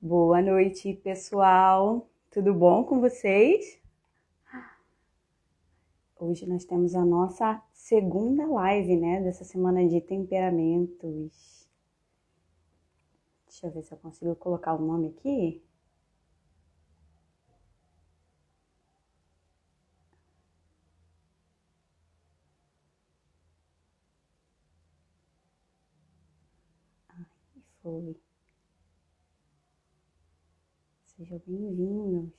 Boa noite, pessoal. Tudo bom com vocês? Hoje nós temos a nossa segunda live, né, dessa semana de temperamentos. Deixa eu ver se eu consigo colocar o nome aqui. Foi. Sejam bem-vindos.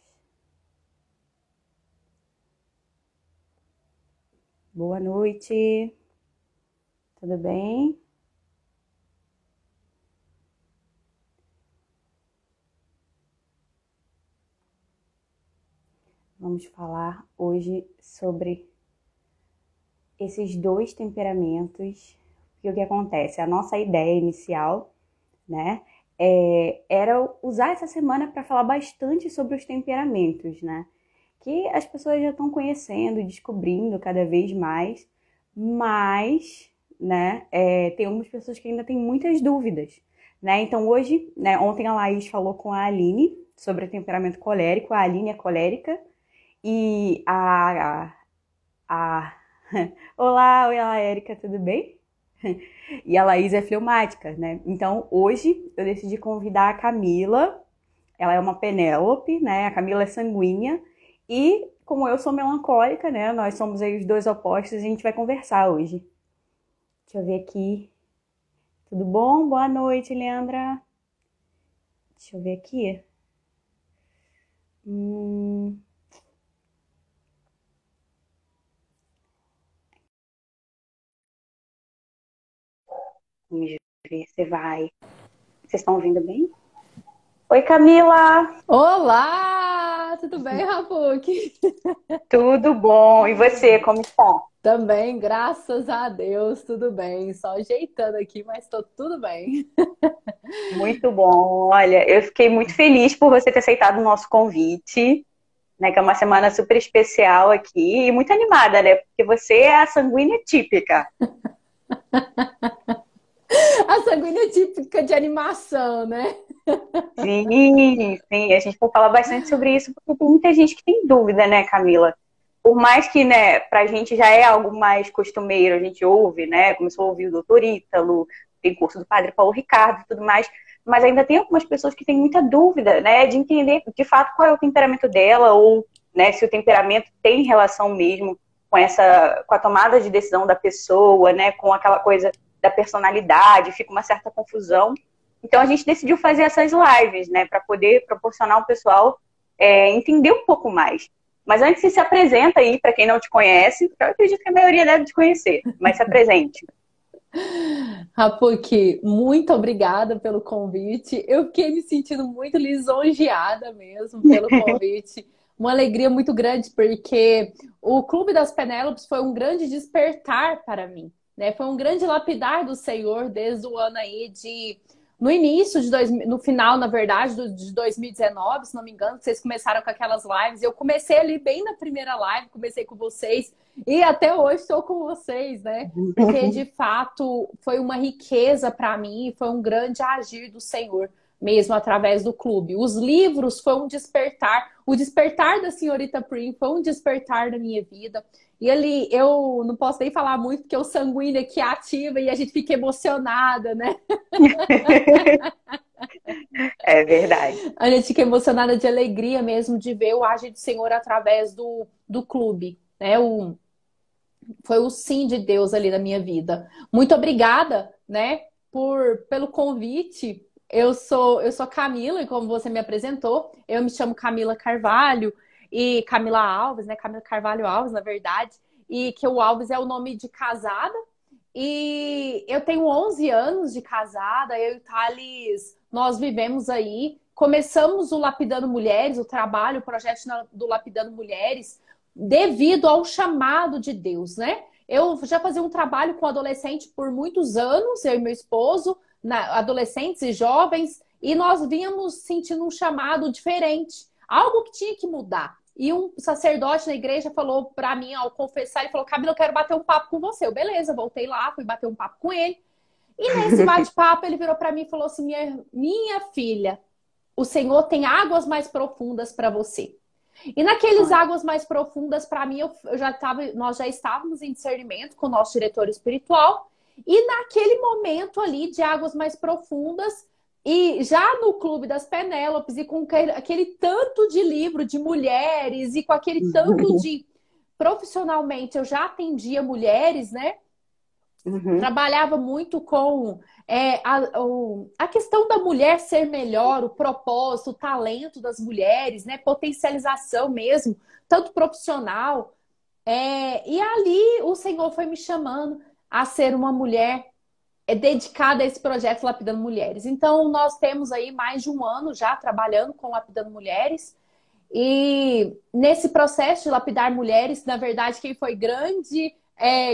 Boa noite. Tudo bem? Vamos falar hoje sobre esses dois temperamentos. E o que acontece? A nossa ideia inicial, né, era usar essa semana para falar bastante sobre os temperamentos, né? Que as pessoas já estão conhecendo, descobrindo cada vez mais, mas, né, tem algumas pessoas que ainda têm muitas dúvidas, né? Então hoje, né, ontem a Laís falou com a Aline sobre temperamento colérico, a Aline é colérica e a... Olá, oi, Érica, tudo bem? E a Laís é fleumática, né? Então hoje eu decidi convidar a Camila, ela é uma Penélope, né? A Camila é sanguínea e como eu sou melancólica, né? Nós somos aí os dois opostos, a gente vai conversar hoje. Deixa eu ver aqui. Tudo bom? Boa noite, Leandra. Deixa eu ver aqui. Vamos ver se vai. Vocês estão ouvindo bem? Oi, Camila! Olá! Tudo bem, Rafuque? Tudo bom? E você, como está? Também, graças a Deus, tudo bem. Só ajeitando aqui, mas tô tudo bem. Muito bom. Olha, eu fiquei muito feliz por você ter aceitado o nosso convite, né? Que é uma semana super especial aqui e muito animada, né? Porque você é a sanguínea típica. A sanguínea típica de animação, né? Sim, sim, a gente vai falar bastante sobre isso, porque tem muita gente que tem dúvida, né, Camila? Por mais que, né, pra gente já é algo mais costumeiro, a gente ouve, né, começou a ouvir o doutor Ítalo, tem curso do Padre Paulo Ricardo e tudo mais, mas ainda tem algumas pessoas que têm muita dúvida, né, de entender de fato qual é o temperamento dela, ou, né, se o temperamento tem relação mesmo com a tomada de decisão da pessoa, né, com aquela coisa da personalidade, fica uma certa confusão. Então a gente decidiu fazer essas lives, né, para poder proporcionar ao pessoal entender um pouco mais. Mas antes, se apresenta aí para quem não te conhece, porque eu acredito que a maioria deve te conhecer, mas se apresente. Rafuque, muito obrigada pelo convite. Eu fiquei me sentindo muito lisonjeada mesmo pelo convite. Uma alegria muito grande, porque o Clube das Penélopes foi um grande despertar para mim, né? Foi um grande lapidar do Senhor desde o ano aí de no início de no final, na verdade, de 2019, se não me engano, vocês começaram com aquelas lives. Eu comecei ali bem na primeira live, comecei com vocês e até hoje estou com vocês, né? Porque de fato foi uma riqueza para mim, foi um grande agir do Senhor mesmo através do clube. Os livros foi um despertar, o despertar da senhorita Prim foi um despertar da minha vida. E ali eu não posso nem falar muito porque o sanguíneo aqui ativa e a gente fica emocionada, né? É verdade. A gente fica emocionada de alegria mesmo de ver o agir do Senhor através do clube, né? Foi o sim de Deus ali na minha vida. Muito obrigada, né, pelo convite. Eu sou Camila, e como você me apresentou, eu me chamo Camila Carvalho e Camila Alves, né? Camila Carvalho Alves, na verdade, e que o Alves é o nome de casada. E eu tenho 11 anos de casada, eu e o Thales, nós vivemos aí. Começamos o Lapidando Mulheres, o trabalho, o projeto do Lapidando Mulheres, devido ao chamado de Deus, né? Eu já fazia um trabalho com adolescente por muitos anos, eu e meu esposo, adolescentes e jovens, e nós vínhamos sentindo um chamado diferente, algo que tinha que mudar. E um sacerdote na igreja falou para mim, ao confessar, ele falou: Camila, eu quero bater um papo com você. Eu, beleza, voltei lá, fui bater um papo com ele. E nesse bate-papo ele virou para mim e falou assim: minha filha, o Senhor tem águas mais profundas para você. E naqueles águas mais profundas, para mim, nós já estávamos em discernimento com o nosso diretor espiritual. E naquele momento ali de águas mais profundas, e já no Clube das Penélopes, e com aquele tanto de livro de mulheres, e com aquele tanto de... Profissionalmente, eu já atendia mulheres, né? Trabalhava muito com a questão da mulher ser melhor, o propósito, o talento das mulheres, né? Potencialização mesmo, tanto profissional. E ali o Senhor foi me chamando a ser uma mulher dedicada a esse projeto Lapidando Mulheres. Então, nós temos aí mais de um ano já trabalhando com Lapidando Mulheres. E nesse processo de lapidar mulheres, na verdade, quem foi grande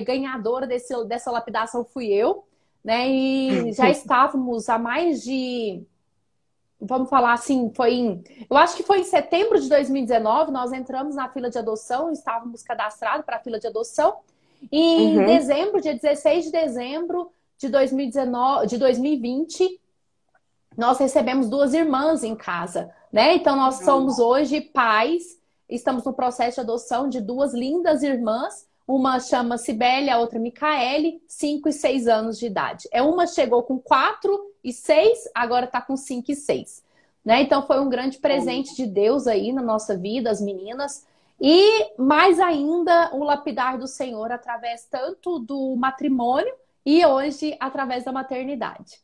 ganhadora dessa lapidação fui eu, né? E já estávamos há mais de... Vamos falar assim, eu acho que foi em setembro de 2019, nós entramos na fila de adoção, estávamos cadastrados para a fila de adoção. E em dezembro, dia 16 de dezembro de 2020, nós recebemos 2 irmãs em casa, né? Então, nós somos hoje pais, estamos no processo de adoção de 2 lindas irmãs. Uma chama Cibele, a outra Micaele, 5 e 6 anos de idade. Uma chegou com 4 e 6, agora está com 5 e 6. Né? Então, foi um grande presente de Deus aí na nossa vida, as meninas. E mais ainda, o lapidar do Senhor através tanto do matrimônio e hoje através da maternidade.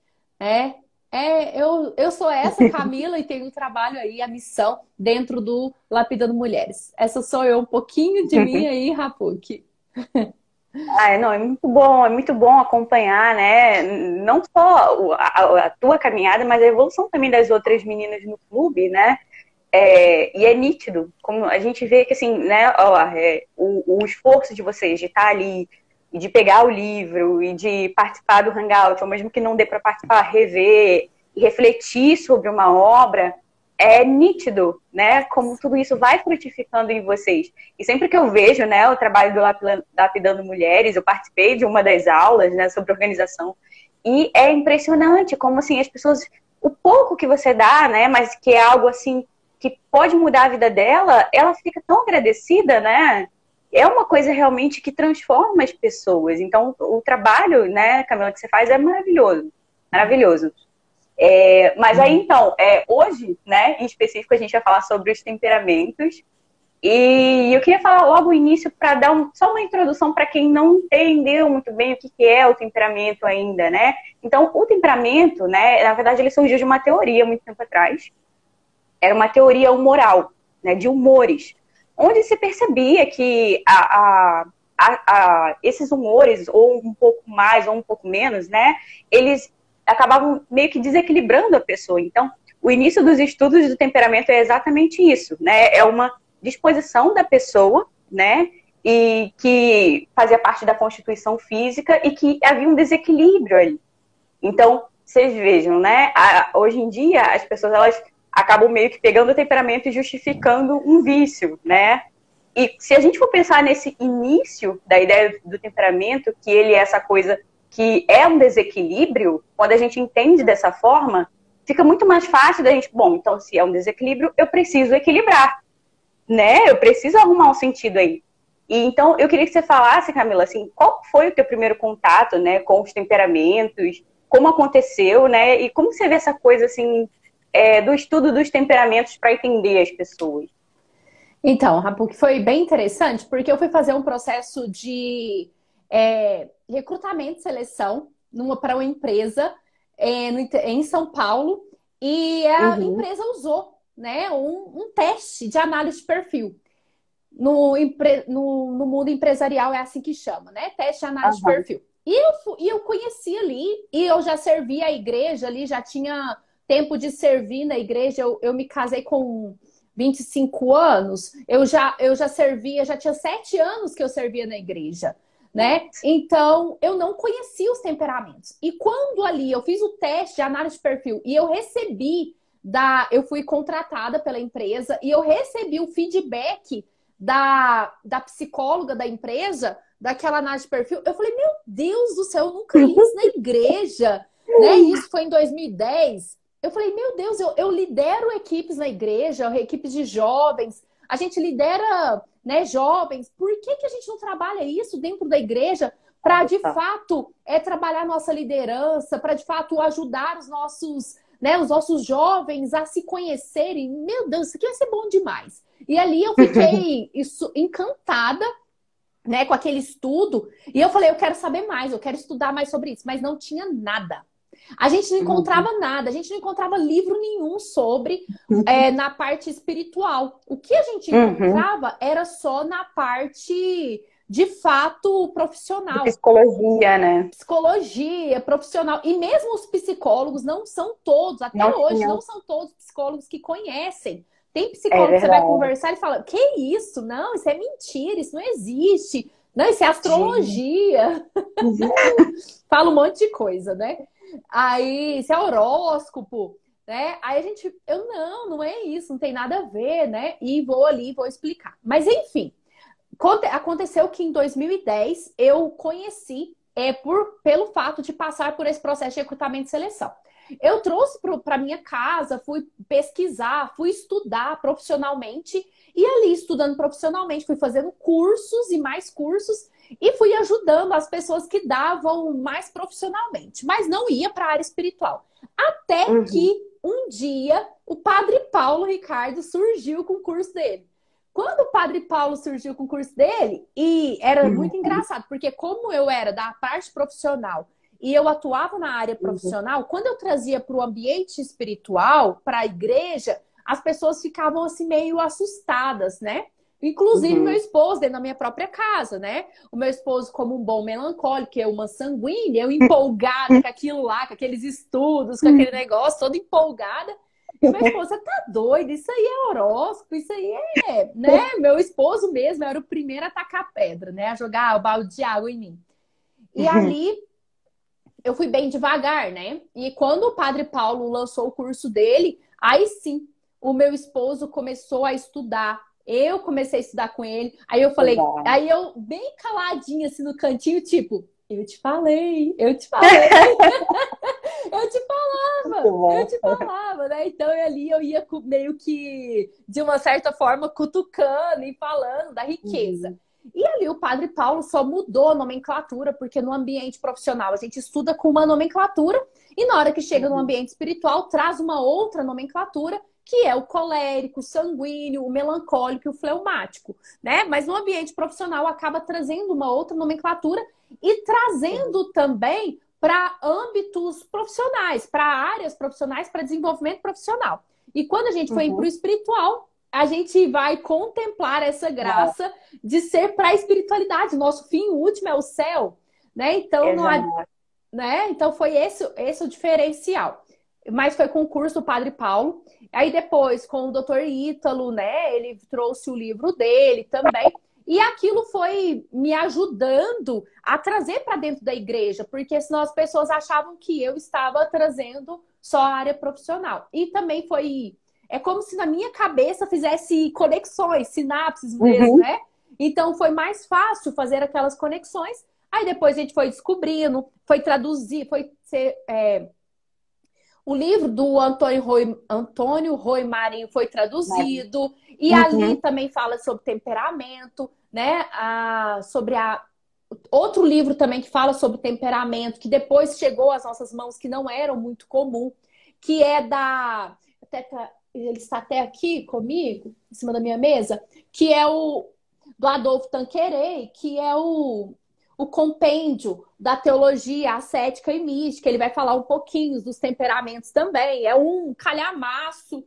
Eu sou essa, Camila, e tenho o trabalho aí, a missão dentro do Lapidando Mulheres. Essa sou eu, um pouquinho de mim aí, Rapuque. Não, é muito bom acompanhar, né? Não só a tua caminhada, mas a evolução também das outras meninas no clube, né? E é nítido, como a gente vê que, assim, né? O esforço de vocês de estar ali, de pegar o livro e de participar do Hangout, ou mesmo que não dê para participar, rever e refletir sobre uma obra, é nítido, né? Como tudo isso vai frutificando em vocês. E sempre que eu vejo, né, o trabalho do Lapidando Mulheres, eu participei de uma das aulas, né, sobre organização, e é impressionante como, assim, as pessoas, o pouco que você dá, né, mas que é algo, assim, que pode mudar a vida dela, ela fica tão agradecida, né? É uma coisa realmente que transforma as pessoas. Então, o trabalho, né, Camila, que você faz é maravilhoso. Maravilhoso. Mas aí, então, hoje, né, em específico, a gente vai falar sobre os temperamentos. E eu queria falar logo no início para dar só uma introdução para quem não entendeu muito bem o que é o temperamento ainda, né? Então, o temperamento, né, na verdade, ele surgiu de uma teoria muito tempo atrás. Era uma teoria humoral, né, de humores, onde se percebia que esses humores, ou um pouco mais ou um pouco menos, né, eles acabavam meio que desequilibrando a pessoa. Então, o início dos estudos do temperamento é exatamente isso, né? É uma disposição da pessoa, né, e que fazia parte da constituição física e que havia um desequilíbrio ali. Então, vocês vejam, né, hoje em dia as pessoas, elas acabam meio que pegando o temperamento e justificando um vício, né? E se a gente for pensar nesse início da ideia do temperamento, que ele é essa coisa que é um desequilíbrio, quando a gente entende dessa forma, fica muito mais fácil da gente, bom, então se é um desequilíbrio, eu preciso equilibrar, né? Eu preciso arrumar um sentido aí. E então, eu queria que você falasse, Camila, assim, qual foi o teu primeiro contato, né, com os temperamentos, como aconteceu, né, e como você vê essa coisa, assim, do estudo dos temperamentos para entender as pessoas? Então, Rapuque, foi bem interessante, porque eu fui fazer um processo de recrutamento e seleção para uma empresa em São Paulo, e a empresa usou, né, um teste de análise de perfil. No mundo empresarial é assim que chama, né? Teste de análise de perfil. E eu conheci ali, e eu já servi a igreja ali, já tinha tempo de servir na igreja. Eu me casei com 25 anos, eu já servia, já tinha 7 anos que eu servia na igreja, né? Então, eu não conhecia os temperamentos. E quando ali eu fiz o teste de análise de perfil e eu fui contratada pela empresa e eu recebi o feedback da psicóloga da empresa, daquela análise de perfil, eu falei, meu Deus do céu, eu nunca li isso na igreja, né? Isso foi em 2010. eu falei, meu Deus, eu lidero equipes na igreja, equipes de jovens, a gente lidera, né, jovens, por que que a gente não trabalha isso dentro da igreja para, de fato, trabalhar nossa liderança, para, de fato, ajudar os nossos jovens a se conhecerem? Meu Deus, isso aqui vai ser bom demais. E ali eu fiquei encantada, né, com aquele estudo, e eu falei, eu quero saber mais, eu quero estudar mais sobre isso, mas não tinha nada. A gente não encontrava nada, a gente não encontrava livro nenhum sobre na parte espiritual. O que a gente encontrava era só na parte, de fato, profissional. De psicologia, né? Psicologia, profissional. E mesmo os psicólogos não são todos, até hoje, não são todos psicólogos que conhecem. Tem psicólogo que você vai conversar e fala, que isso? Não, isso é mentira, isso não existe. Não, isso é astrologia. Fala um monte de coisa, né? Aí, isso é horóscopo, né? Aí a gente, não é isso, não tem nada a ver, né? E vou ali, vou explicar. Mas enfim, aconteceu que em 2010 eu conheci, pelo fato de passar por esse processo de recrutamento e seleção. Eu trouxe para minha casa, fui pesquisar, fui estudar profissionalmente, e ali estudando profissionalmente, fui fazendo cursos e mais cursos, e fui ajudando as pessoas que davam mais profissionalmente, mas não ia para a área espiritual. Até que um dia o Padre Paulo Ricardo surgiu com o curso dele. Quando o Padre Paulo surgiu com o curso dele, e era muito engraçado, porque como eu era da parte profissional e eu atuava na área profissional, quando eu trazia para o ambiente espiritual, para a igreja, as pessoas ficavam assim meio assustadas, né? Inclusive meu esposo, dentro da minha própria casa, né? O meu esposo, como um bom melancólico, eu uma sanguínea, eu empolgada com aquilo lá, com aqueles estudos, com aquele negócio, toda empolgada. E meu esposo, você tá doido? Isso aí é horóscopo, isso aí né? Meu esposo mesmo era o primeiro a tacar pedra, né? A jogar o balde de água em mim. E ali eu fui bem devagar, né? E quando o Padre Paulo lançou o curso dele, aí sim, o meu esposo começou a estudar. Eu comecei a estudar com ele. Aí eu falei, aí eu bem caladinha assim no cantinho, tipo, eu te falei, eu te falei. eu te falava, né? Então ali eu ia meio que, de uma certa forma, cutucando e falando da riqueza. E ali o Padre Paulo só mudou a nomenclatura, porque no ambiente profissional a gente estuda com uma nomenclatura, e na hora que chega no ambiente espiritual traz uma outra nomenclatura, que é o colérico, o sanguíneo, o melancólico e o fleumático, né? Mas no ambiente profissional acaba trazendo uma outra nomenclatura e trazendo também para âmbitos profissionais, para áreas profissionais, para desenvolvimento profissional. E quando a gente foi para o espiritual, a gente vai contemplar essa graça de ser para a espiritualidade. Nosso fim último é o céu, né? Então, né? Então foi esse o diferencial. Mas foi com o curso do Padre Paulo. Aí depois, com o Dr. Ítalo, né? Ele trouxe o livro dele também. E aquilo foi me ajudando a trazer para dentro da igreja, porque senão as pessoas achavam que eu estava trazendo só a área profissional. E também foi... É como se na minha cabeça fizesse conexões, sinapses mesmo, né? Então foi mais fácil fazer aquelas conexões. Aí depois a gente foi descobrindo, foi traduzir, foi ser... O livro do Antônio Rui Marinho foi traduzido. E ali também fala sobre temperamento, né? Outro livro também que fala sobre temperamento, que depois chegou às nossas mãos, que não eram muito comum, que é da... Ele está até aqui comigo, em cima da minha mesa, que é do Adolfo Tanqueray, que é o compêndio da teologia ascética e mística. Ele vai falar um pouquinho dos temperamentos também. É um calhamaço,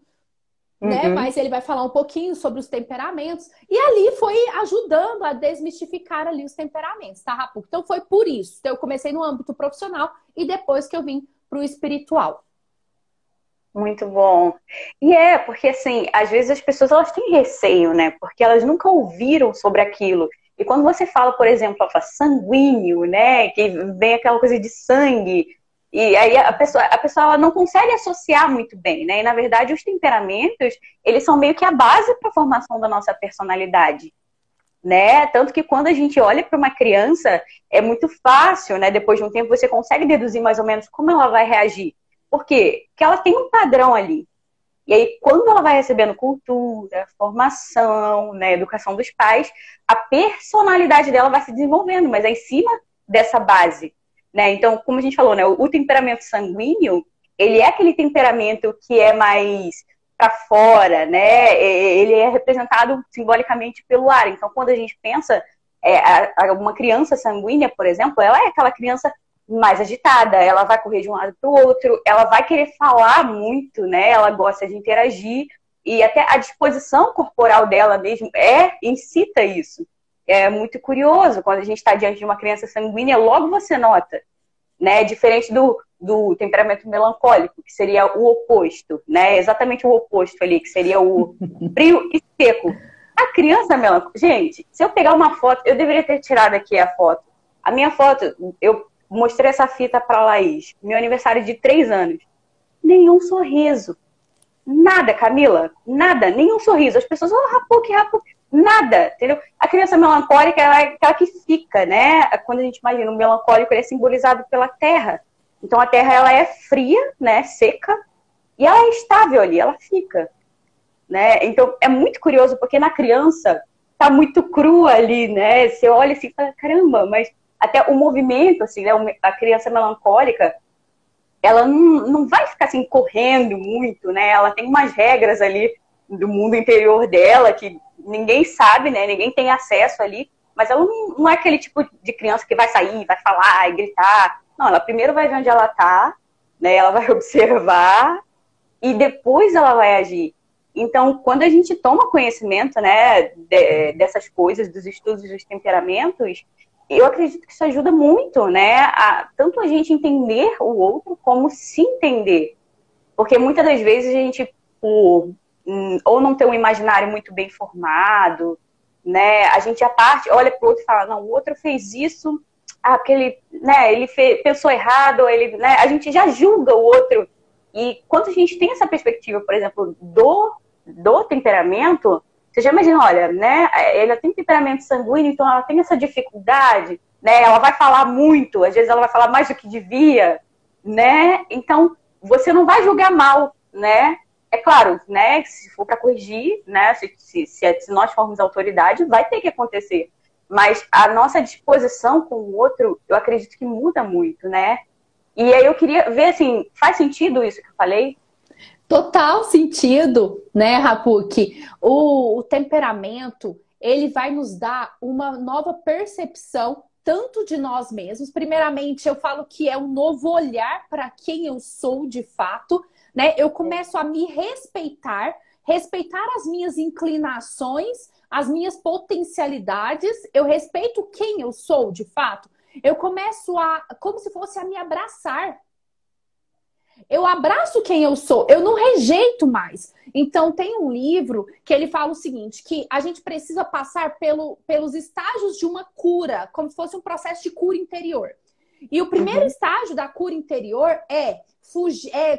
né? Mas ele vai falar um pouquinho sobre os temperamentos. E ali foi ajudando a desmistificar ali os temperamentos, tá, Rapu? Então foi por isso. Então, eu comecei no âmbito profissional e depois que eu vim para o espiritual. Muito bom. E porque assim, às vezes as pessoas elas têm receio, né? Porque elas nunca ouviram sobre aquilo. E quando você fala, por exemplo, sanguíneo, né? Que vem aquela coisa de sangue, e aí a pessoa ela não consegue associar muito bem, né? E na verdade os temperamentos, eles são meio que a base para a formação da nossa personalidade, né? Tanto que quando a gente olha para uma criança, é muito fácil, né? Depois de um tempo você consegue deduzir mais ou menos como ela vai reagir. Por quê? Porque ela tem um padrão ali. E aí, quando ela vai recebendo cultura, formação, né, educação dos pais, a personalidade dela vai se desenvolvendo, mas é em cima dessa base, né? Então, como a gente falou, né, o temperamento sanguíneo, ele é aquele temperamento que é mais para fora, né? Ele é representado simbolicamente pelo ar. Então, quando a gente pensa, uma criança sanguínea, por exemplo, ela é aquela criança mais agitada, ela vai correr de um lado para o outro, ela vai querer falar muito, né? Ela gosta de interagir e até a disposição corporal dela mesmo incita isso. É muito curioso quando a gente está diante de uma criança sanguínea, logo você nota, né? Diferente do temperamento melancólico, que seria o oposto, né? Exatamente o oposto ali, que seria o frio e seco. A criança melancólica, gente, se eu pegar uma foto, eu deveria ter tirado aqui a foto. A minha foto, eu mostrei essa fita para a Laís, meu aniversário de 3 anos. Nenhum sorriso. Nada, Camila. Nada. Nenhum sorriso. As pessoas, rapou, que rapou. Nada, entendeu? A criança melancólica, ela é aquela que fica, né? Quando a gente imagina o melancólico, ele é simbolizado pela terra. Então, a terra, ela é fria, né? Seca. E ela é estável ali, ela fica. Né? Então, é muito curioso, porque na criança, tá muito crua ali, né? Você olha assim e fala, caramba, mas até o movimento, assim, né? A criança melancólica, ela não vai ficar assim correndo muito, né? Ela tem umas regras ali do mundo interior dela que ninguém sabe, né? Ninguém tem acesso ali, mas ela não é aquele tipo de criança que vai sair, vai falar e gritar. Não, ela primeiro vai ver onde ela tá, né? Ela vai observar e depois ela vai agir. Então, quando a gente toma conhecimento, né, dessas coisas, dos estudos dos temperamentos, eu acredito que isso ajuda muito, né? Tanto a gente entender o outro, como se entender. Porque muitas das vezes a gente, ou não ter um imaginário muito bem formado, né? A gente olha para o outro e fala, não, o outro fez isso, porque ele pensou errado, ou ele, né? A gente já julga o outro. E quando a gente tem essa perspectiva, por exemplo, do temperamento, você já imagina, olha, né? Ela tem temperamento sanguíneo, então ela tem essa dificuldade, né? Ela vai falar muito, às vezes ela vai falar mais do que devia, né? Então, você não vai julgar mal, né? É claro, né? Se for para corrigir, né? Se nós formos autoridade, vai ter que acontecer. Mas a nossa disposição com o outro, eu acredito que muda muito, né? E aí eu queria ver, assim, faz sentido isso que eu falei? Total sentido, né, Rapuque? O temperamento, ele vai nos dar uma nova percepção tanto de nós mesmos. Primeiramente, eu falo que é um novo olhar para quem eu sou de fato, né? Eu começo a me respeitar as minhas inclinações, as minhas potencialidades. Eu respeito quem eu sou de fato. Eu começo como se fosse a me abraçar. Eu abraço quem eu sou, eu não rejeito mais. Então, tem um livro que ele fala o seguinte, que a gente precisa passar pelos estágios de uma cura, como se fosse um processo de cura interior. E o primeiro estágio da cura interior é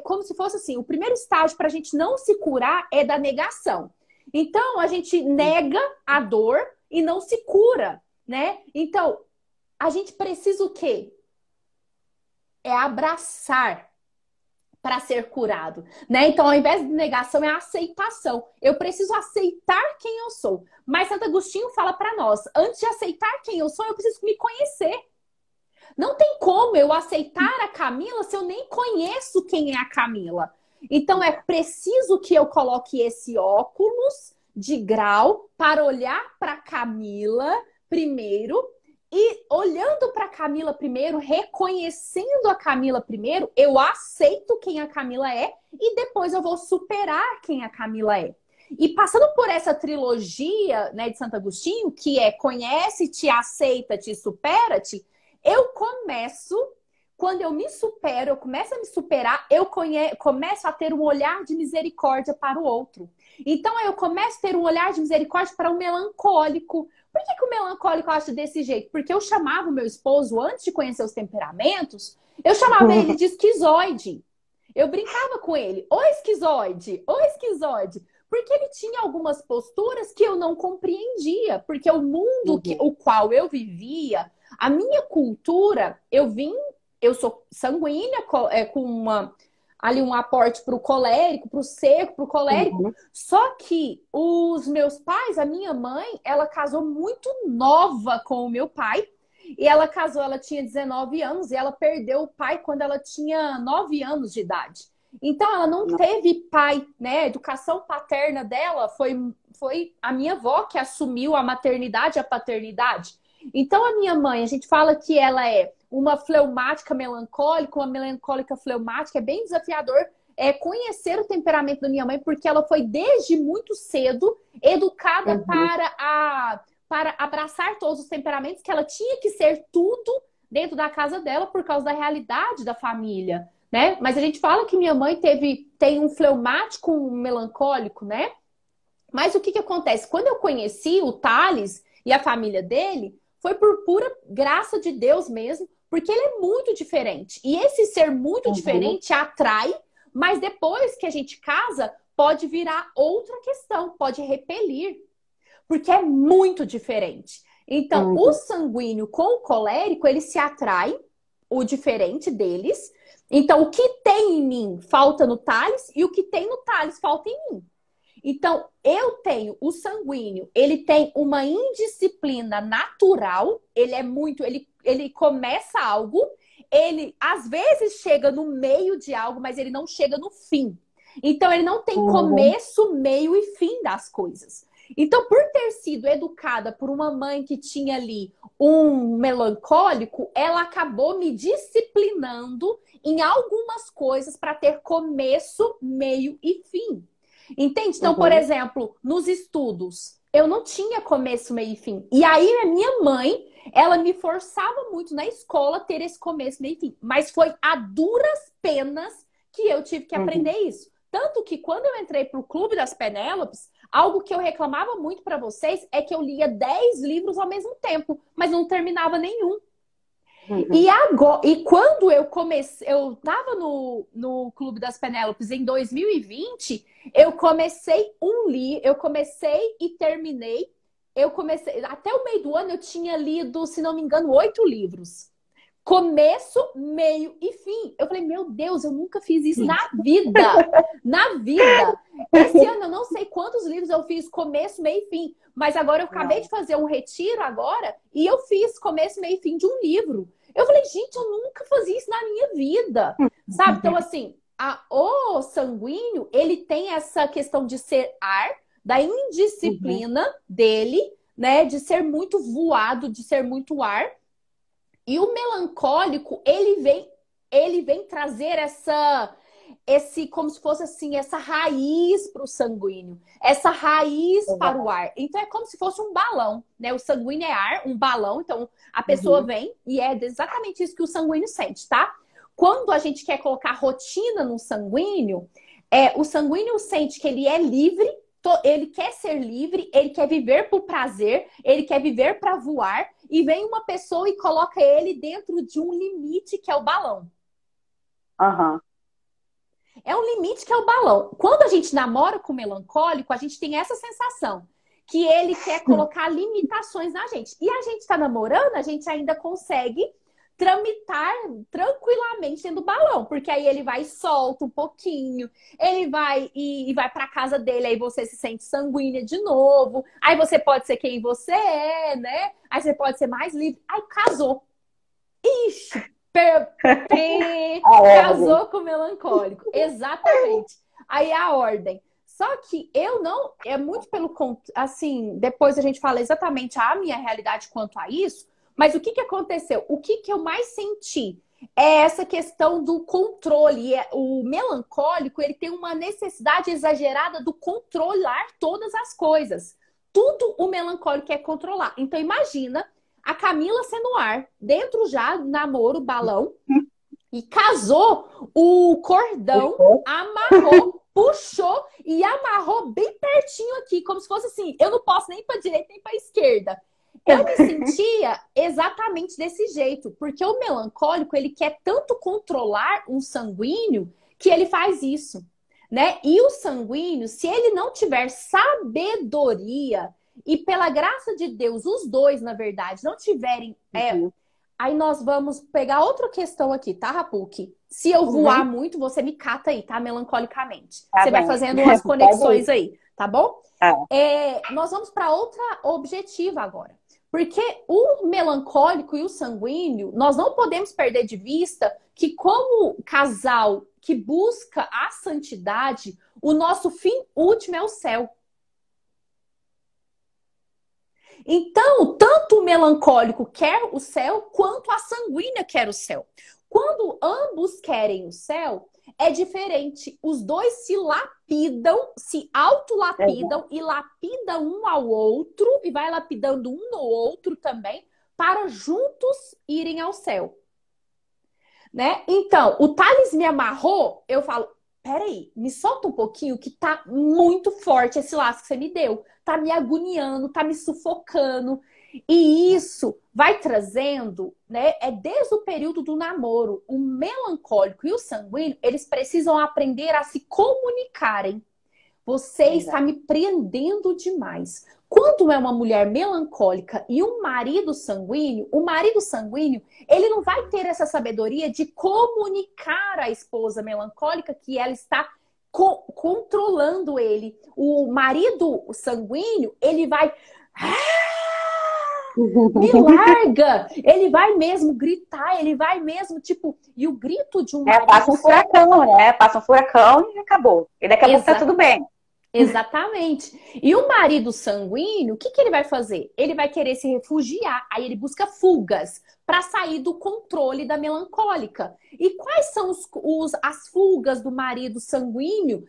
como se fosse assim, o primeiro estágio para a gente não se curar é da negação. Então, a gente nega a dor e não se cura, né? Então, a gente precisa o quê? É abraçar para ser curado, né? Então, ao invés de negação, é a aceitação. Eu preciso aceitar quem eu sou. Mas Santo Agostinho fala para nós, antes de aceitar quem eu sou, eu preciso me conhecer. Não tem como eu aceitar a Camila se eu nem conheço quem é a Camila. Então, é preciso que eu coloque esse óculos de grau para olhar para a Camila primeiro. E olhando para a Camila primeiro, reconhecendo a Camila primeiro, eu aceito quem a Camila é e depois eu vou superar quem a Camila é. E passando por essa trilogia, né, de Santo Agostinho, que é conhece-te, aceita-te, supera-te, quando eu me supero, eu começo a me superar, eu começo a ter um olhar de misericórdia para o outro. Então, eu começo a ter um olhar de misericórdia para o melancólico. Por que o melancólico acha desse jeito? Porque eu chamava o meu esposo, antes de conhecer os temperamentos, eu chamava ele de esquizoide. Eu brincava com ele, ô esquizoide, ô esquizoide. Porque ele tinha algumas posturas que eu não compreendia. Porque o mundo o qual eu vivia, a minha cultura, eu sou sanguínea, com ali um aporte para o colérico, para o seco, para o colérico. Uhum. Só que os meus pais, a minha mãe, ela casou muito nova com o meu pai. E ela casou, ela tinha 19 anos e ela perdeu o pai quando ela tinha 9 anos de idade. Então, ela não teve pai, né? A educação paterna dela foi a minha avó que assumiu a maternidade e a paternidade. Então, a minha mãe, a gente fala que ela é uma fleumática melancólica, uma melancólica fleumática, é bem desafiador conhecer o temperamento da minha mãe, porque ela foi desde muito cedo educada para abraçar todos os temperamentos, que ela tinha que ser tudo dentro da casa dela por causa da realidade da família, né? Mas a gente fala que minha mãe tem um fleumático, um melancólico, né? Mas o que que acontece? Quando eu conheci o Thales e a família dele, foi por pura graça de Deus mesmo, porque ele é muito diferente. E esse ser muito diferente atrai, mas depois que a gente casa, pode virar outra questão, pode repelir, porque é muito diferente. Então, o sanguíneo com o colérico, ele se atrai, o diferente deles. Então, o que tem em mim falta no Thales e o que tem no Thales falta em mim. Então, eu tenho o sanguíneo, ele tem uma indisciplina natural, ele começa algo, ele às vezes chega no meio de algo, mas ele não chega no fim. Então, ele não tem começo, meio e fim das coisas. Então, por ter sido educada por uma mãe que tinha ali um melancólico, ela acabou me disciplinando em algumas coisas para ter começo, meio e fim. Entende? Então, por exemplo, nos estudos, eu não tinha começo, meio e fim. E aí, a minha mãe, ela me forçava muito na escola a ter esse começo, meio e fim. Mas foi a duras penas que eu tive que aprender isso. Tanto que quando eu entrei para o Clube das Penélopes, algo que eu reclamava muito para vocês é que eu lia 10 livros ao mesmo tempo, mas não terminava nenhum. E quando eu comecei, eu estava no Clube das Penélopes em 2020, eu comecei eu comecei e terminei. Até o meio do ano eu tinha lido, se não me engano, 8 livros. Começo, meio e fim. Eu falei, meu Deus, eu nunca fiz isso na vida. Na vida. Esse ano eu não sei quantos livros eu fiz começo, meio e fim. Mas agora eu acabei de fazer um retiro agora e eu fiz começo, meio e fim de um livro. Eu falei, gente, eu nunca fazia isso na minha vida. Sabe? Então, assim, o sanguíneo, ele tem essa questão de ser ar, da indisciplina dele, né? De ser muito voado, de ser muito ar. E o melancólico, ele vem trazer como se fosse assim, essa raiz para o sanguíneo, essa raiz para o ar. Então é como se fosse um balão, né? O sanguíneo é ar, um balão. Então a pessoa vem e é exatamente isso que o sanguíneo sente, tá? Quando a gente quer colocar rotina no sanguíneo, o sanguíneo sente que ele é livre, ele quer ser livre, ele quer viver por prazer, ele quer viver para voar, e vem uma pessoa e coloca ele dentro de um limite que é o balão. É um limite que é o balão. Quando a gente namora com o melancólico, a gente tem essa sensação que ele quer colocar limitações na gente. E a gente está namorando, a gente ainda consegue tramitar tranquilamente dentro do balão, porque aí ele vai e solta um pouquinho, ele vai e vai para casa dele, aí você se sente sanguínea de novo, aí você pode ser quem você é, né? Aí você pode ser mais livre. Aí casou. Ixi, casou com o melancólico. Exatamente. Aí a ordem. Só que eu não, é muito pelo assim, depois a gente fala exatamente a minha realidade quanto a isso. Mas o que que aconteceu? O que que eu mais senti é essa questão do controle. O melancólico, ele tem uma necessidade exagerada do controlar todas as coisas. Tudo o melancólico quer controlar. Então imagina a Camila sendo ar, dentro já do namoro, balão, e casou, o cordão amarrou, puxou e amarrou bem pertinho aqui, como se fosse assim, eu não posso nem para direita nem para esquerda. Eu me sentia exatamente desse jeito, porque o melancólico, ele quer tanto controlar um sanguíneo que ele faz isso, né? E o sanguíneo, se ele não tiver sabedoria, e pela graça de Deus, os dois, na verdade, não tiverem Aí nós vamos pegar outra questão aqui, tá, Rapuque? Se eu voar Uhum. muito, você me cata aí, tá? Melancolicamente. Tá Você vai bem. fazendo umas Pode conexões ir. aí, tá bom? Tá. Nós vamos para outra objetiva agora. Porque o melancólico e o sanguíneo, nós não podemos perder de vista que, como casal que busca a santidade, o nosso fim último é o céu. Então, tanto o melancólico quer o céu, quanto a sanguínea quer o céu. Quando ambos querem o céu, é diferente. Os dois se lapidam, se autolapidam e lapidam um ao outro, e vai lapidando um no outro também, para juntos irem ao céu. Né? Então, o Thales me amarrou, eu falo, peraí, me solta um pouquinho que tá muito forte esse laço que você me deu. Tá me agoniando, tá me sufocando. E isso vai trazendo, né? É desde o período do namoro. O melancólico e o sanguíneo, eles precisam aprender a se comunicarem. Você está me prendendo demais. Quando é uma mulher melancólica e um marido sanguíneo, o marido sanguíneo, ele não vai ter essa sabedoria de comunicar à esposa melancólica que ela está controlando ele. O marido sanguíneo, ele vai... Me larga! Ele vai mesmo gritar, ele vai mesmo, tipo... E o grito de um marido... Passa um furacão, né? Passa um furacão e acabou. E daqui a pouco tá tudo bem. Exatamente. E o marido sanguíneo, o que ele vai fazer? Ele vai querer se refugiar, aí ele busca fugas para sair do controle da melancólica. E quais são as fugas do marido sanguíneo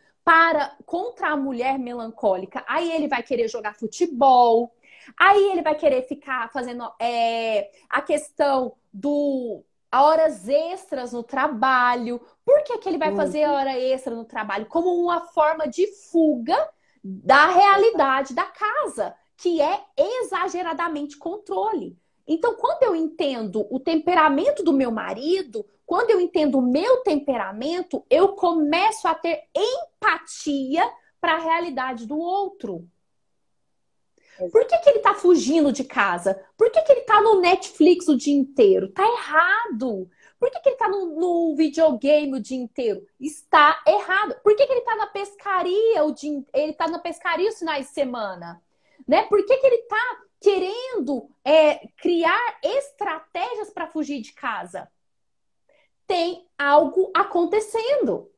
contra a mulher melancólica? Aí ele vai querer jogar futebol, aí ele vai querer ficar fazendo a questão do horas extras no trabalho. Por que ele vai fazer hora extra no trabalho? Como uma forma de fuga da realidade da casa, que é exageradamente controle. Então, quando eu entendo o temperamento do meu marido, quando eu entendo o meu temperamento, eu começo a ter empatia para a realidade do outro. Por que ele tá fugindo de casa? Por que ele tá no Netflix o dia inteiro? Tá errado. Por que ele tá no videogame o dia inteiro? Está errado. Por que ele tá na pescaria ele tá na pescaria os finais de semana? Né? Por que ele tá querendo criar estratégias para fugir de casa? Tem algo acontecendo.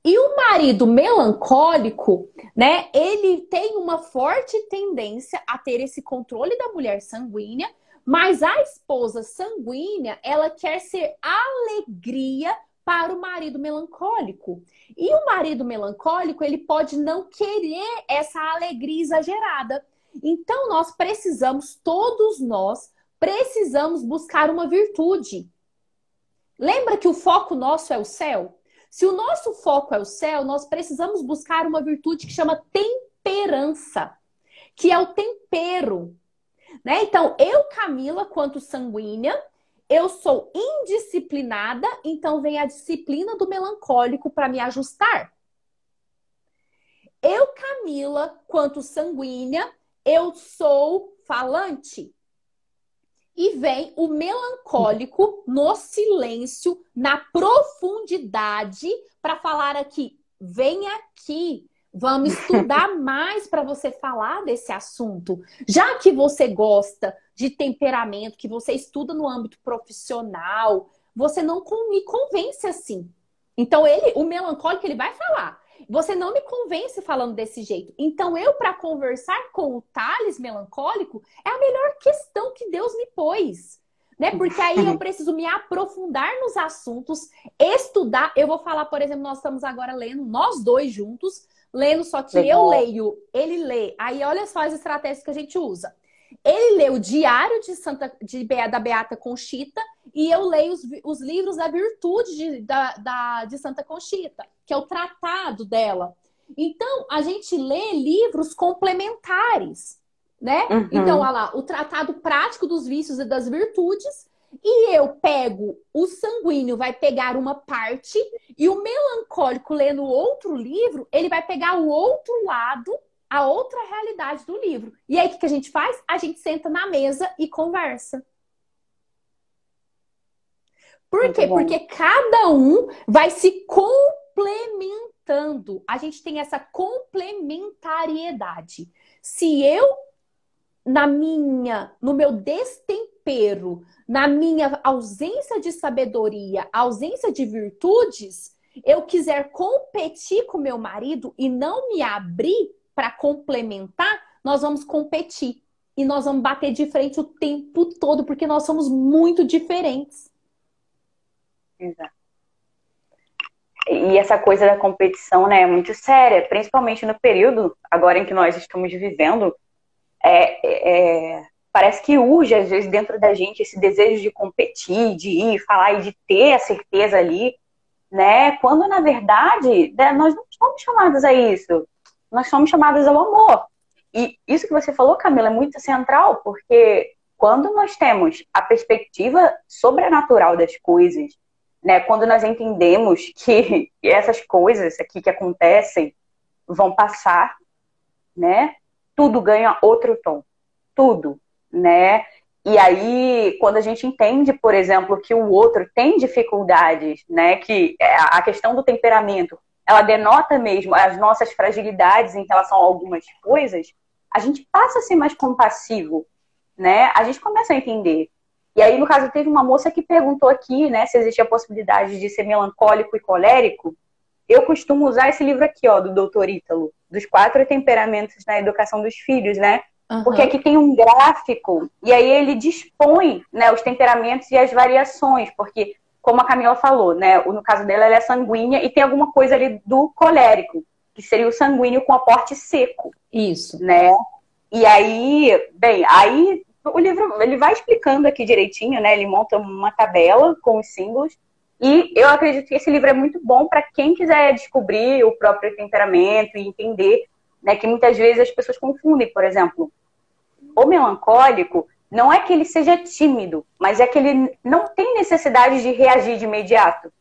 E o marido melancólico, né, ele tem uma forte tendência a ter esse controle da mulher sanguínea, mas a esposa sanguínea, ela quer ser alegria para o marido melancólico. E o marido melancólico, ele pode não querer essa alegria exagerada. Então, todos nós precisamos buscar uma virtude. Lembra que o foco nosso é o céu? Se o nosso foco é o céu, nós precisamos buscar uma virtude que chama temperança, que é o tempero. Né? Então, eu, Camila, quanto sanguínea, eu sou indisciplinada, então vem a disciplina do melancólico para me ajustar. Eu, Camila, quanto sanguínea, eu sou falante. E vem o melancólico no silêncio, na profundidade, para falar aqui, vem aqui, vamos estudar mais para você falar desse assunto. Já que você gosta de temperamento, que você estuda no âmbito profissional, você não me convence assim. Então, o melancólico, ele vai falar. Você não me convence falando desse jeito. Então, para conversar com o Thales melancólico, é a melhor questão que Deus me pôs. Né? Porque aí eu preciso me aprofundar nos assuntos, estudar. Eu vou falar, por exemplo, nós estamos agora lendo, nós dois juntos, lendo, só que eu leio, ele lê. Aí, olha só as estratégias que a gente usa. Ele lê o Diário da Beata Conchita e eu leio os livros da Virtude de Santa Conchita, que é o tratado dela. Então, a gente lê livros complementares, né? Então, olha lá, o Tratado Prático dos Vícios e das Virtudes, e eu pego, o sanguíneo vai pegar uma parte, e o melancólico, lendo outro livro, ele vai pegar o outro lado, a outra realidade do livro. E aí, o que a gente faz? A gente senta na mesa e conversa. Por quê? Porque cada um vai se complementando. A gente tem essa complementariedade. Se eu, no meu destempero, na minha ausência de sabedoria, ausência de virtudes, eu quiser competir com meu marido e não me abrir para complementar, nós vamos competir. E nós vamos bater de frente o tempo todo, porque nós somos muito diferentes. Exato. E essa coisa da competição, né, é muito séria, principalmente no período agora em que nós estamos vivendo. Parece que urge, às vezes, dentro da gente esse desejo de competir, de ir, falar e de ter a certeza ali, né? Quando, na verdade, nós não somos chamados a isso. Nós somos chamados ao amor. E isso que você falou, Camila, é muito central, porque quando nós temos a perspectiva sobrenatural das coisas, né? Quando nós entendemos que essas coisas aqui que acontecem vão passar, né? Tudo ganha outro tom. Tudo, né? E aí, quando a gente entende, por exemplo, que o outro tem dificuldades, né? Que a questão do temperamento, ela denota mesmo as nossas fragilidades em relação a algumas coisas, a gente passa a ser mais compassivo, né? A gente começa a entender. E aí, no caso, teve uma moça que perguntou aqui, né, se existia a possibilidade de ser melancólico e colérico. Eu costumo usar esse livro aqui, ó, do Dr. Ítalo, dos 4 temperamentos na educação dos filhos, né? Uhum. Porque aqui tem um gráfico, e aí ele dispõe, né, os temperamentos e as variações, porque, como a Camila falou, né, no caso dela, ela é sanguínea, e tem alguma coisa ali do colérico, que seria o sanguíneo com aporte seco. Isso. Né? E aí, bem, aí o livro, ele vai explicando aqui direitinho, né? Ele monta uma tabela com os símbolos. E eu acredito que esse livro é muito bom para quem quiser descobrir o próprio temperamento e entender, né, que muitas vezes as pessoas confundem, por exemplo, o melancólico não é que ele seja tímido, mas é que ele não tem necessidade de reagir de imediato,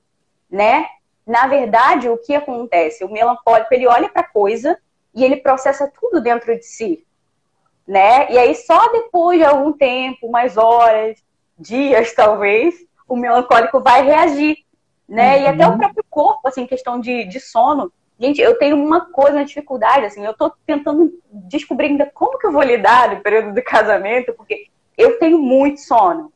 né? Na verdade, o que acontece? O melancólico, ele olha para a coisa e ele processa tudo dentro de si, né? E aí só depois de algum tempo, mais horas, dias talvez, o melancólico vai reagir, né? Uhum. E até o próprio corpo, assim, questão de sono. Gente, eu tenho uma coisa, uma dificuldade, assim, eu tô tentando descobrir ainda como que eu vou lidar no período do casamento, porque eu tenho muito sono,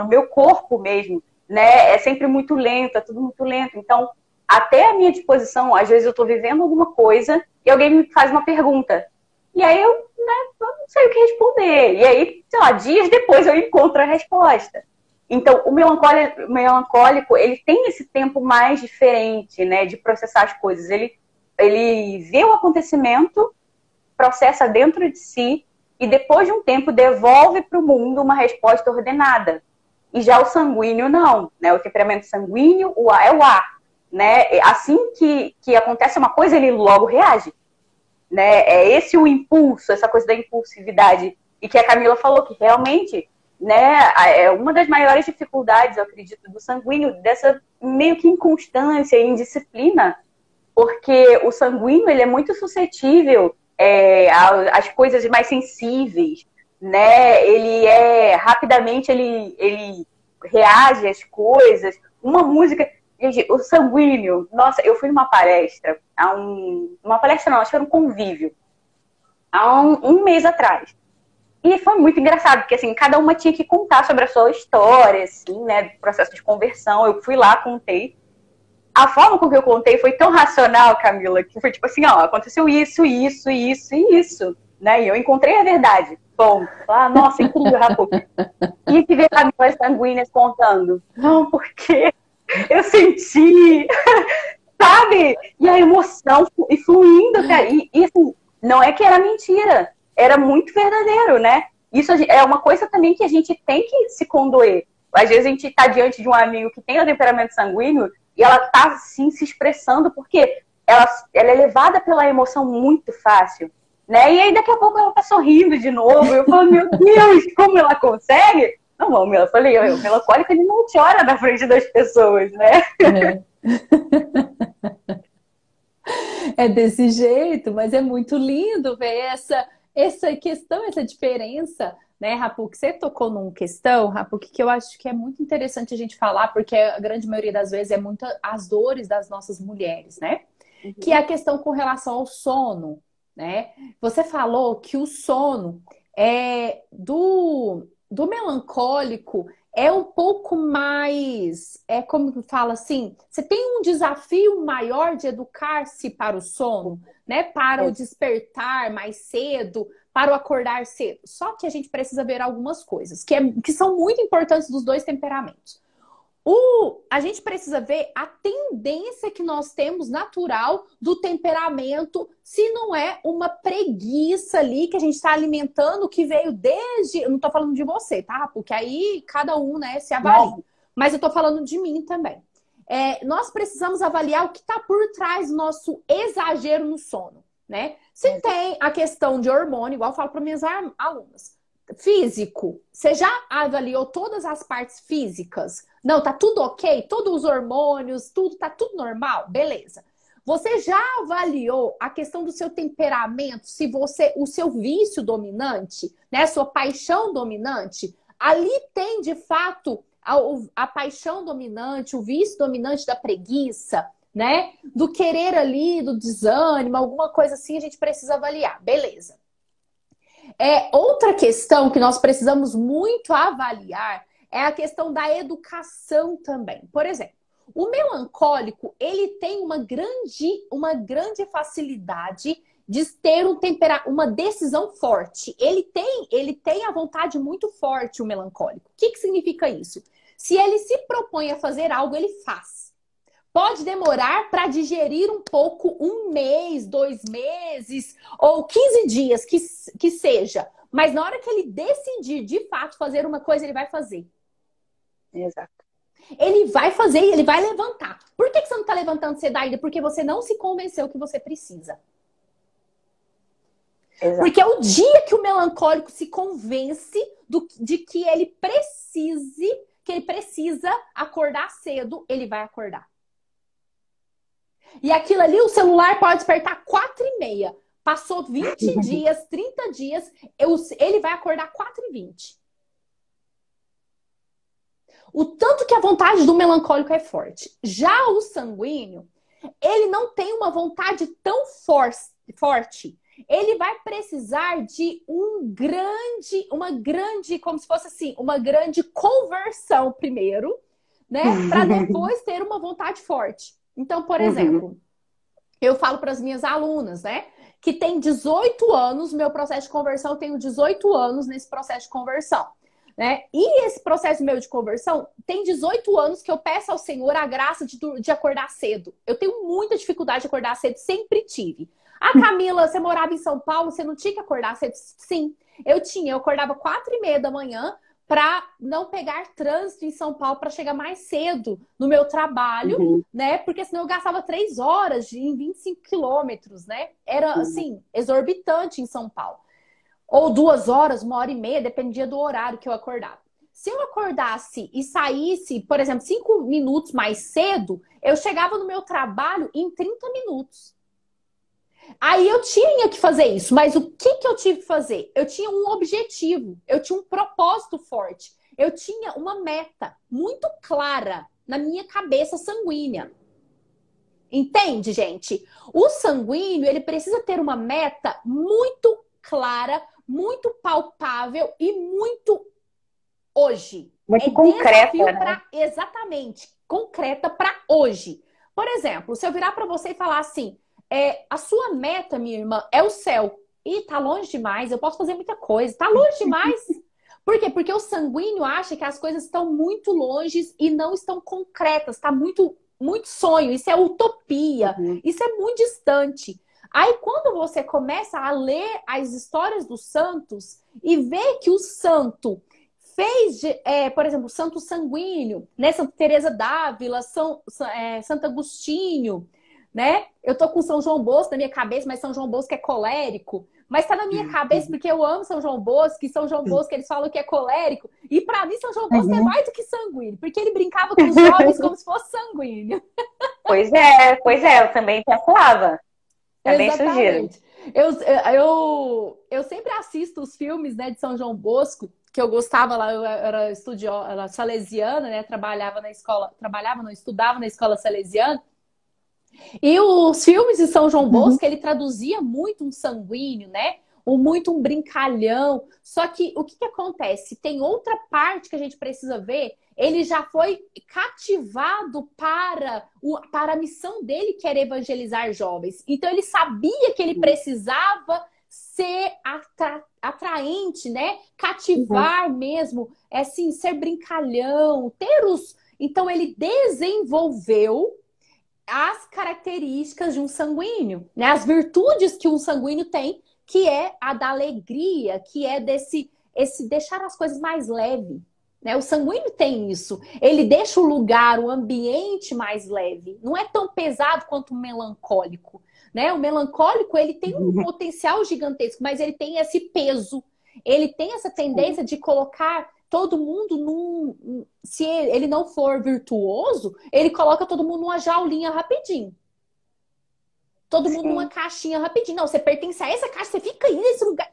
meu corpo mesmo, né? É sempre muito lento, é tudo muito lento. Então, até a minha disposição, às vezes eu tô vivendo alguma coisa e alguém me faz uma pergunta. E aí eu, né, eu não sei o que responder. E aí, sei lá, dias depois eu encontro a resposta. Então, o melancólico, ele tem esse tempo mais diferente, né, de processar as coisas. Ele vê o acontecimento, processa dentro de si e depois de um tempo devolve para o mundo uma resposta ordenada. E já o sanguíneo não, né? O temperamento sanguíneo, o A é o A, né? Assim que acontece uma coisa, ele logo reage, né? É esse o impulso, essa coisa da impulsividade. E que a Camila falou que realmente, né, é uma das maiores dificuldades, eu acredito, do sanguíneo, dessa meio que inconstância e indisciplina, porque o sanguíneo, ele é muito suscetível às coisas mais sensíveis, né? Ele rapidamente ele reage às coisas. Uma música, gente, o sanguíneo, nossa, eu fui numa palestra, uma palestra não, acho que era um convívio, há um mês atrás. E foi muito engraçado, porque assim, cada uma tinha que contar sobre a sua história, assim, né, do processo de conversão. Eu fui lá, contei. A forma com que eu contei foi tão racional, Camila, que foi tipo assim, ó, aconteceu isso, isso, isso e isso, né? E eu encontrei a verdade. Bom, nossa, incrível, Rapo. E que ver Camila sanguíneas contando. Não, porque eu senti, sabe? E a emoção e fluindo, cara. E assim, não é que era mentira. Era muito verdadeiro, né? Isso é uma coisa também que a gente tem que se condoer. Às vezes a gente está diante de um amigo que tem o temperamento sanguíneo e ela está assim se expressando porque ela é levada pela emoção muito fácil, né? E aí daqui a pouco ela está sorrindo de novo. Eu falo, meu Deus, como ela consegue? Não, eu falei, o melancólico ele não chora na frente das pessoas, né? É desse jeito, mas é muito lindo ver essa questão, essa diferença, né, Rapu, que você tocou numa questão, Rapu, que eu acho que é muito interessante a gente falar, porque a grande maioria das vezes é muito as dores das nossas mulheres, né? Que é a questão com relação ao sono, né? Você falou que o sono do melancólico é um pouco mais, como que fala assim, você tem um desafio maior de educar-se para o sono, né? Para o despertar mais cedo, para o acordar cedo. Só que a gente precisa ver algumas coisas que são muito importantes dos dois temperamentos. A gente precisa ver a tendência que nós temos natural do temperamento, se não é uma preguiça ali que a gente está alimentando, que veio desde... Eu não estou falando de você, tá? Porque aí cada um, né, se avalia. Não. Mas eu estou falando de mim também. Nós precisamos avaliar o que está por trás do nosso exagero no sono, né? Se tem a questão de hormônio, igual eu falo para minhas alunas, físico, você já avaliou todas as partes físicas? Não, tá tudo ok? Todos os hormônios, tá tudo normal? Beleza. Você já avaliou a questão do seu temperamento? Se o seu vício dominante, né, sua paixão dominante, ali tem de fato a paixão dominante, o vício dominante da preguiça, né? Do querer ali, do desânimo, alguma coisa assim, a gente precisa avaliar. Beleza. Outra questão que nós precisamos muito avaliar é a questão da educação também. Por exemplo, o melancólico, ele tem uma grande facilidade de ter uma decisão forte. Ele tem a vontade muito forte, o melancólico. O que significa isso? Se ele se propõe a fazer algo, ele faz. Pode demorar para digerir um pouco, 1 mês, 2 meses ou 15 dias, que seja. Mas na hora que ele decidir, de fato, fazer uma coisa, ele vai fazer. Exato. Ele vai fazer e ele vai levantar. Por que você não está levantando cedo ainda? Porque você não se convenceu que você precisa. Exato. Porque é o dia que o melancólico se convence de que ele precisa acordar cedo, ele vai acordar. E aquilo ali, o celular pode despertar 4h30. Passou 20 dias, 30 dias, ele vai acordar 4h20. O tanto que a vontade do melancólico é forte. Já o sanguíneo, ele não tem uma vontade tão forte. Ele vai precisar de uma grande, como se fosse assim, uma grande conversão primeiro, né? Para depois ter uma vontade forte. Então, por exemplo, eu falo para as minhas alunas, né? Que tem 18 anos, meu processo de conversão, eu tenho 18 anos nesse processo de conversão, né? E esse processo meu de conversão tem 18 anos que eu peço ao Senhor a graça de acordar cedo. Eu tenho muita dificuldade de acordar cedo, sempre tive. Camila, você morava em São Paulo, você não tinha que acordar cedo? Sim, eu acordava 4h30 da manhã para não pegar trânsito em São Paulo, para chegar mais cedo no meu trabalho, né? Porque senão eu gastava 3 horas em 25 quilômetros, né? Era, assim, exorbitante em São Paulo. Ou 2 horas, 1h30, dependia do horário que eu acordava. Se eu acordasse e saísse, por exemplo, 5 minutos mais cedo, eu chegava no meu trabalho em 30 minutos. Aí eu tinha que fazer isso, mas o que eu tive que fazer? Eu tinha um objetivo, eu tinha um propósito forte, eu tinha uma meta muito clara na minha cabeça sanguínea. Entende, gente? O sanguíneo, ele precisa ter uma meta muito clara, muito palpável e muito hoje. Muito concreta, né? Exatamente, concreta para hoje. Por exemplo, se eu virar para você e falar assim, a sua meta, minha irmã, é o céu. E tá longe demais, eu posso fazer muita coisa. Tá longe demais. Por quê? Porque o sanguíneo acha que as coisas estão muito longe e não estão concretas. Tá muito, muito sonho. Isso é utopia. Isso é muito distante. Aí, quando você começa a ler as histórias dos santos e vê que o santo fez, por exemplo, o santo sanguíneo, né? Santa Teresa d'Ávila, Santo Agostinho, né? Eu tô com São João Bosco na minha cabeça, mas São João Bosco é colérico. Mas tá na minha cabeça porque eu amo São João Bosco, e São João Bosco eles falam que é colérico. E pra mim São João Bosco é mais do que sanguíneo, porque ele brincava com os jovens como se fosse sanguíneo. Pois é, eu também pensava. Também sugiro. Eu sempre assisto os filmes, né, de São João Bosco, que eu gostava lá, eu era era salesiana, né? Trabalhava na escola, trabalhava, não, estudava na escola salesiana. E os filmes de São João Uhum. Bosco, ele traduzia muito um sanguíneo, né? Ou muito um brincalhão. Só que o que acontece? Tem outra parte que a gente precisa ver. Ele já foi cativado para a missão dele, que era evangelizar jovens. Então ele sabia que ele precisava ser atraente, né? Uhum. Cativar mesmo, assim, ser brincalhão, ter os. Então ele desenvolveu as características de um sanguíneo, né? As virtudes que um sanguíneo tem, que é a da alegria, que é esse deixar as coisas mais leve, né? O sanguíneo tem isso. Ele deixa o lugar, o ambiente mais leve. Não é tão pesado quanto o melancólico, né? O melancólico, ele tem um Uhum. potencial gigantesco, mas ele tem esse peso. Ele tem essa Sim. tendência de colocar todo mundo num. Se ele não for virtuoso, ele coloca todo mundo numa jaulinha rapidinho. Todo mundo numa Sim. caixinha rapidinho. Não, você pertence a essa caixa, você fica aí nesse lugar,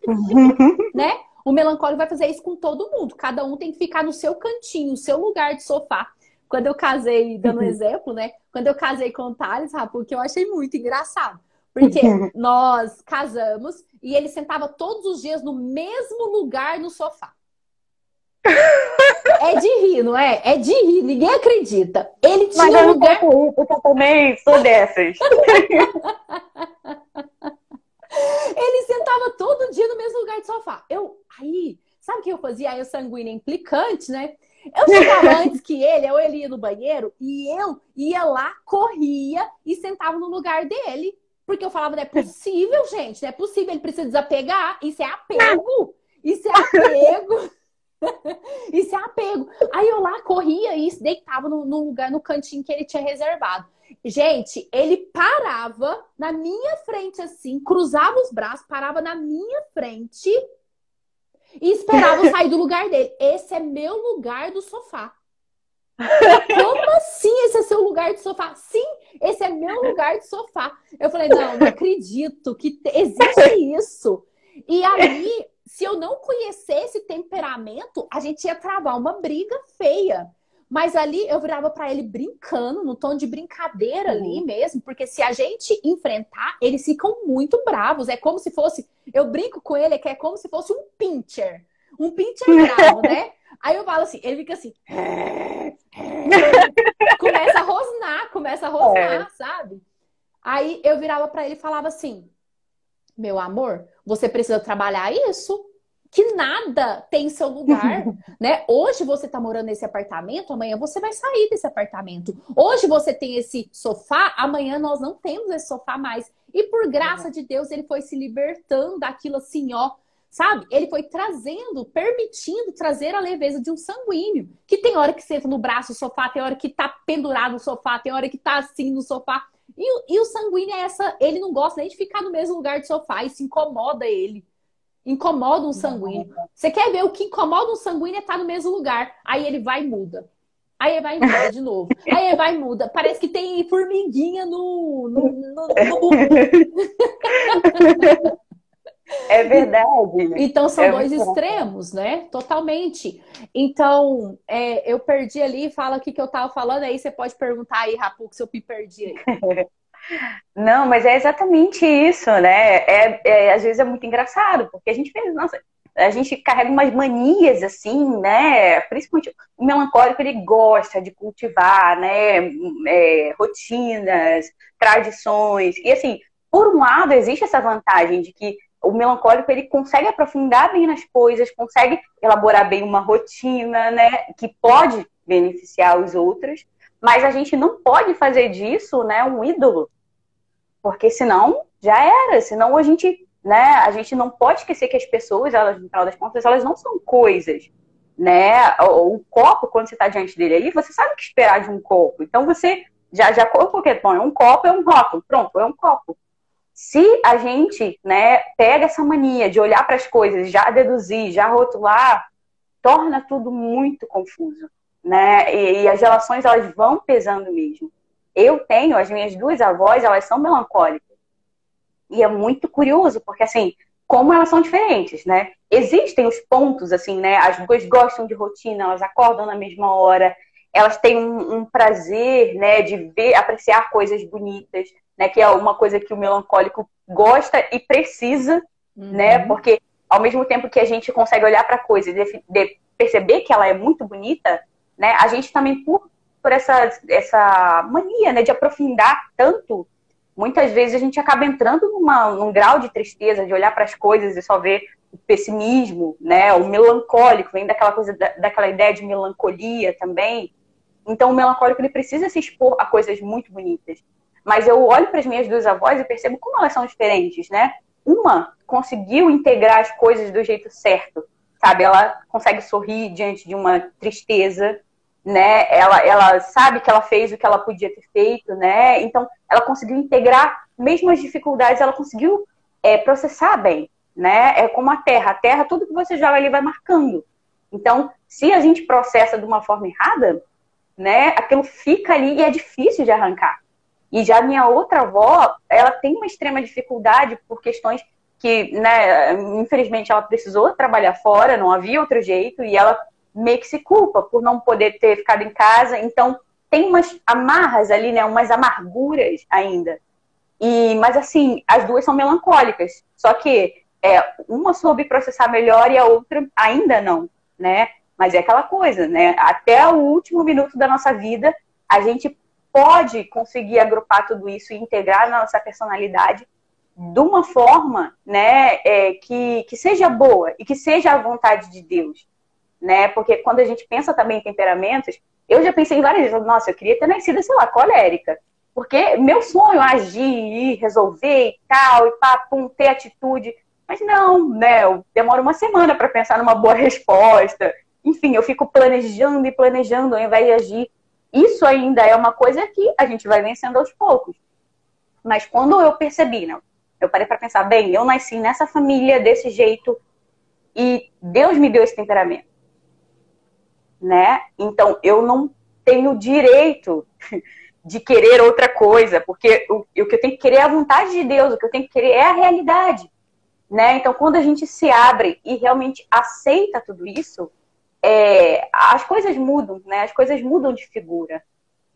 Uhum. né? O melancólico vai fazer isso com todo mundo. Cada um tem que ficar no seu cantinho, no seu lugar de sofá. Quando eu casei, dando um exemplo, né? Quando eu casei com o Thales, rapaz, que eu achei muito engraçado. Porque nós casamos e ele sentava todos os dias no mesmo lugar no sofá. É de rir, não é? É de rir, ninguém acredita. Ele Mas tinha eu um não lugar. posso rir, porque eu também sou dessas. Ele sentava todo dia no mesmo lugar de sofá. Aí, sabe o que eu fazia? Aí o sanguíneo implicante, né? Eu chegava antes que ele, ou ele ia no banheiro, e eu ia lá, corria e sentava no lugar dele. Porque eu falava, não é possível, gente, não é possível, ele precisa desapegar. Isso é apego. Isso é apego. Isso é apego. Aí eu lá corria e deitava no lugar, no cantinho que ele tinha reservado. Gente, ele parava na minha frente assim, cruzava os braços, parava na minha frente e esperava eu sair do lugar dele. Esse é meu lugar do sofá. Como assim esse é seu lugar de sofá? Sim, esse é meu lugar de sofá. Eu falei, não acredito que existe isso. E aí, se eu não conhecesse temperamento, a gente ia travar uma briga feia. Mas ali eu virava para ele brincando, no tom de brincadeira ali Uhum. mesmo, porque se a gente enfrentar, eles ficam muito bravos. É como se fosse, eu brinco com ele, que é como se fosse um pincher bravo, né? Aí eu falo assim, ele fica assim, começa a É. rosnar, sabe? Aí eu virava para ele e falava assim: meu amor, você precisa trabalhar isso. Que nada tem seu lugar, né? Hoje você tá morando nesse apartamento, amanhã você vai sair desse apartamento. Hoje você tem esse sofá, amanhã nós não temos esse sofá mais. E por graça de Deus, ele foi se libertando daquilo assim, ó, sabe? Ele foi trazendo, permitindo trazer a leveza de um sanguíneo. Que tem hora que senta no braço do sofá, tem hora que tá pendurado no sofá, tem hora que tá assim no sofá. E o sanguíneo é essa, ele não gosta nem de ficar no mesmo lugar de sofá, isso incomoda ele. Incomoda um sanguíneo. Você quer ver o que incomoda um sanguíneo é estar no mesmo lugar. Aí ele vai e muda. Aí ele vai e muda de novo. Aí ele vai e muda. Parece que tem formiguinha no. É verdade. Então são É dois muito bom. extremos, né? Totalmente. Então, eu perdi ali, fala o que eu tava falando, aí você pode perguntar aí, Rapu, se eu me perdi aí. Não, mas é exatamente isso, né? Às vezes é muito engraçado, porque a gente pensa, nossa, a gente carrega umas manias assim, né? Principalmente o melancólico, ele gosta de cultivar, né? Rotinas, tradições. E assim, por um lado, existe essa vantagem de que o melancólico ele consegue aprofundar bem nas coisas, consegue elaborar bem uma rotina, né? Que pode beneficiar os outros, mas a gente não pode fazer disso, né, um ídolo. Porque senão já era, senão né, a gente não pode esquecer que as pessoas, elas, no final das contas, elas não são coisas, né? O copo, quando você está diante dele ali, você sabe o que esperar de um copo. Então você já colocou o que é um copo, é um rótulo, pronto, é um copo. Se a gente, né, pega essa mania de olhar para as coisas, já deduzir, já rotular, torna tudo muito confuso, né? E as relações elas vão pesando mesmo. Eu tenho, as minhas duas avós, elas são melancólicas. E é muito curioso, porque assim, como elas são diferentes, né? Existem os pontos, assim, né? As duas gostam de rotina, elas acordam na mesma hora, elas têm um prazer, né, de ver, apreciar coisas bonitas, né? Que é uma coisa que o melancólico gosta e precisa, né? Uhum. Porque ao mesmo tempo que a gente consegue olhar para a coisa e perceber que ela é muito bonita, né? A gente também, por essa mania, né, de aprofundar tanto, muitas vezes a gente acaba entrando num grau de tristeza, de olhar para as coisas e só ver o pessimismo, né? O melancólico, vem daquela coisa, daquela ideia de melancolia também. Então o melancólico ele precisa se expor a coisas muito bonitas. Mas eu olho para as minhas duas avós e percebo como elas são diferentes, né? Uma conseguiu integrar as coisas do jeito certo, sabe? Ela consegue sorrir diante de uma tristeza, né? Ela sabe que ela fez o que ela podia ter feito, né? Então, ela conseguiu integrar, mesmo as dificuldades, ela conseguiu processar bem, né? É como a terra, tudo que você joga ali vai marcando. Então, se a gente processa de uma forma errada, né? Aquilo fica ali e é difícil de arrancar. E já minha outra avó, ela tem uma extrema dificuldade por questões que, né, infelizmente ela precisou trabalhar fora, não havia outro jeito, e ela meio que se culpa por não poder ter ficado em casa. Então, tem umas amarras ali, né, umas amarguras ainda. Mas assim, as duas são melancólicas, só que uma soube processar melhor e a outra ainda não, né? Mas é aquela coisa, né? Até o último minuto da nossa vida, a gente pode conseguir agrupar tudo isso e integrar na nossa personalidade de uma forma, né, que seja boa e que seja a vontade de Deus, né? Porque quando a gente pensa também em temperamentos, eu já pensei em várias vezes, nossa, eu queria ter nascido, sei lá, colérica. Porque meu sonho é agir, ir, resolver e tal, e pá, pum, ter atitude. Mas não, né? Eu demoro uma semana para pensar numa boa resposta. Enfim, eu fico planejando e planejando ao invés de agir. Isso ainda é uma coisa que a gente vai vencendo aos poucos. Mas quando eu percebi, né? Eu parei para pensar, bem, eu nasci nessa família desse jeito e Deus me deu esse temperamento, né? Então eu não tenho direito de querer outra coisa, porque o que eu tenho que querer é a vontade de Deus, o que eu tenho que querer é a realidade, né? Então quando a gente se abre e realmente aceita tudo isso, as coisas mudam, né? As coisas mudam de figura.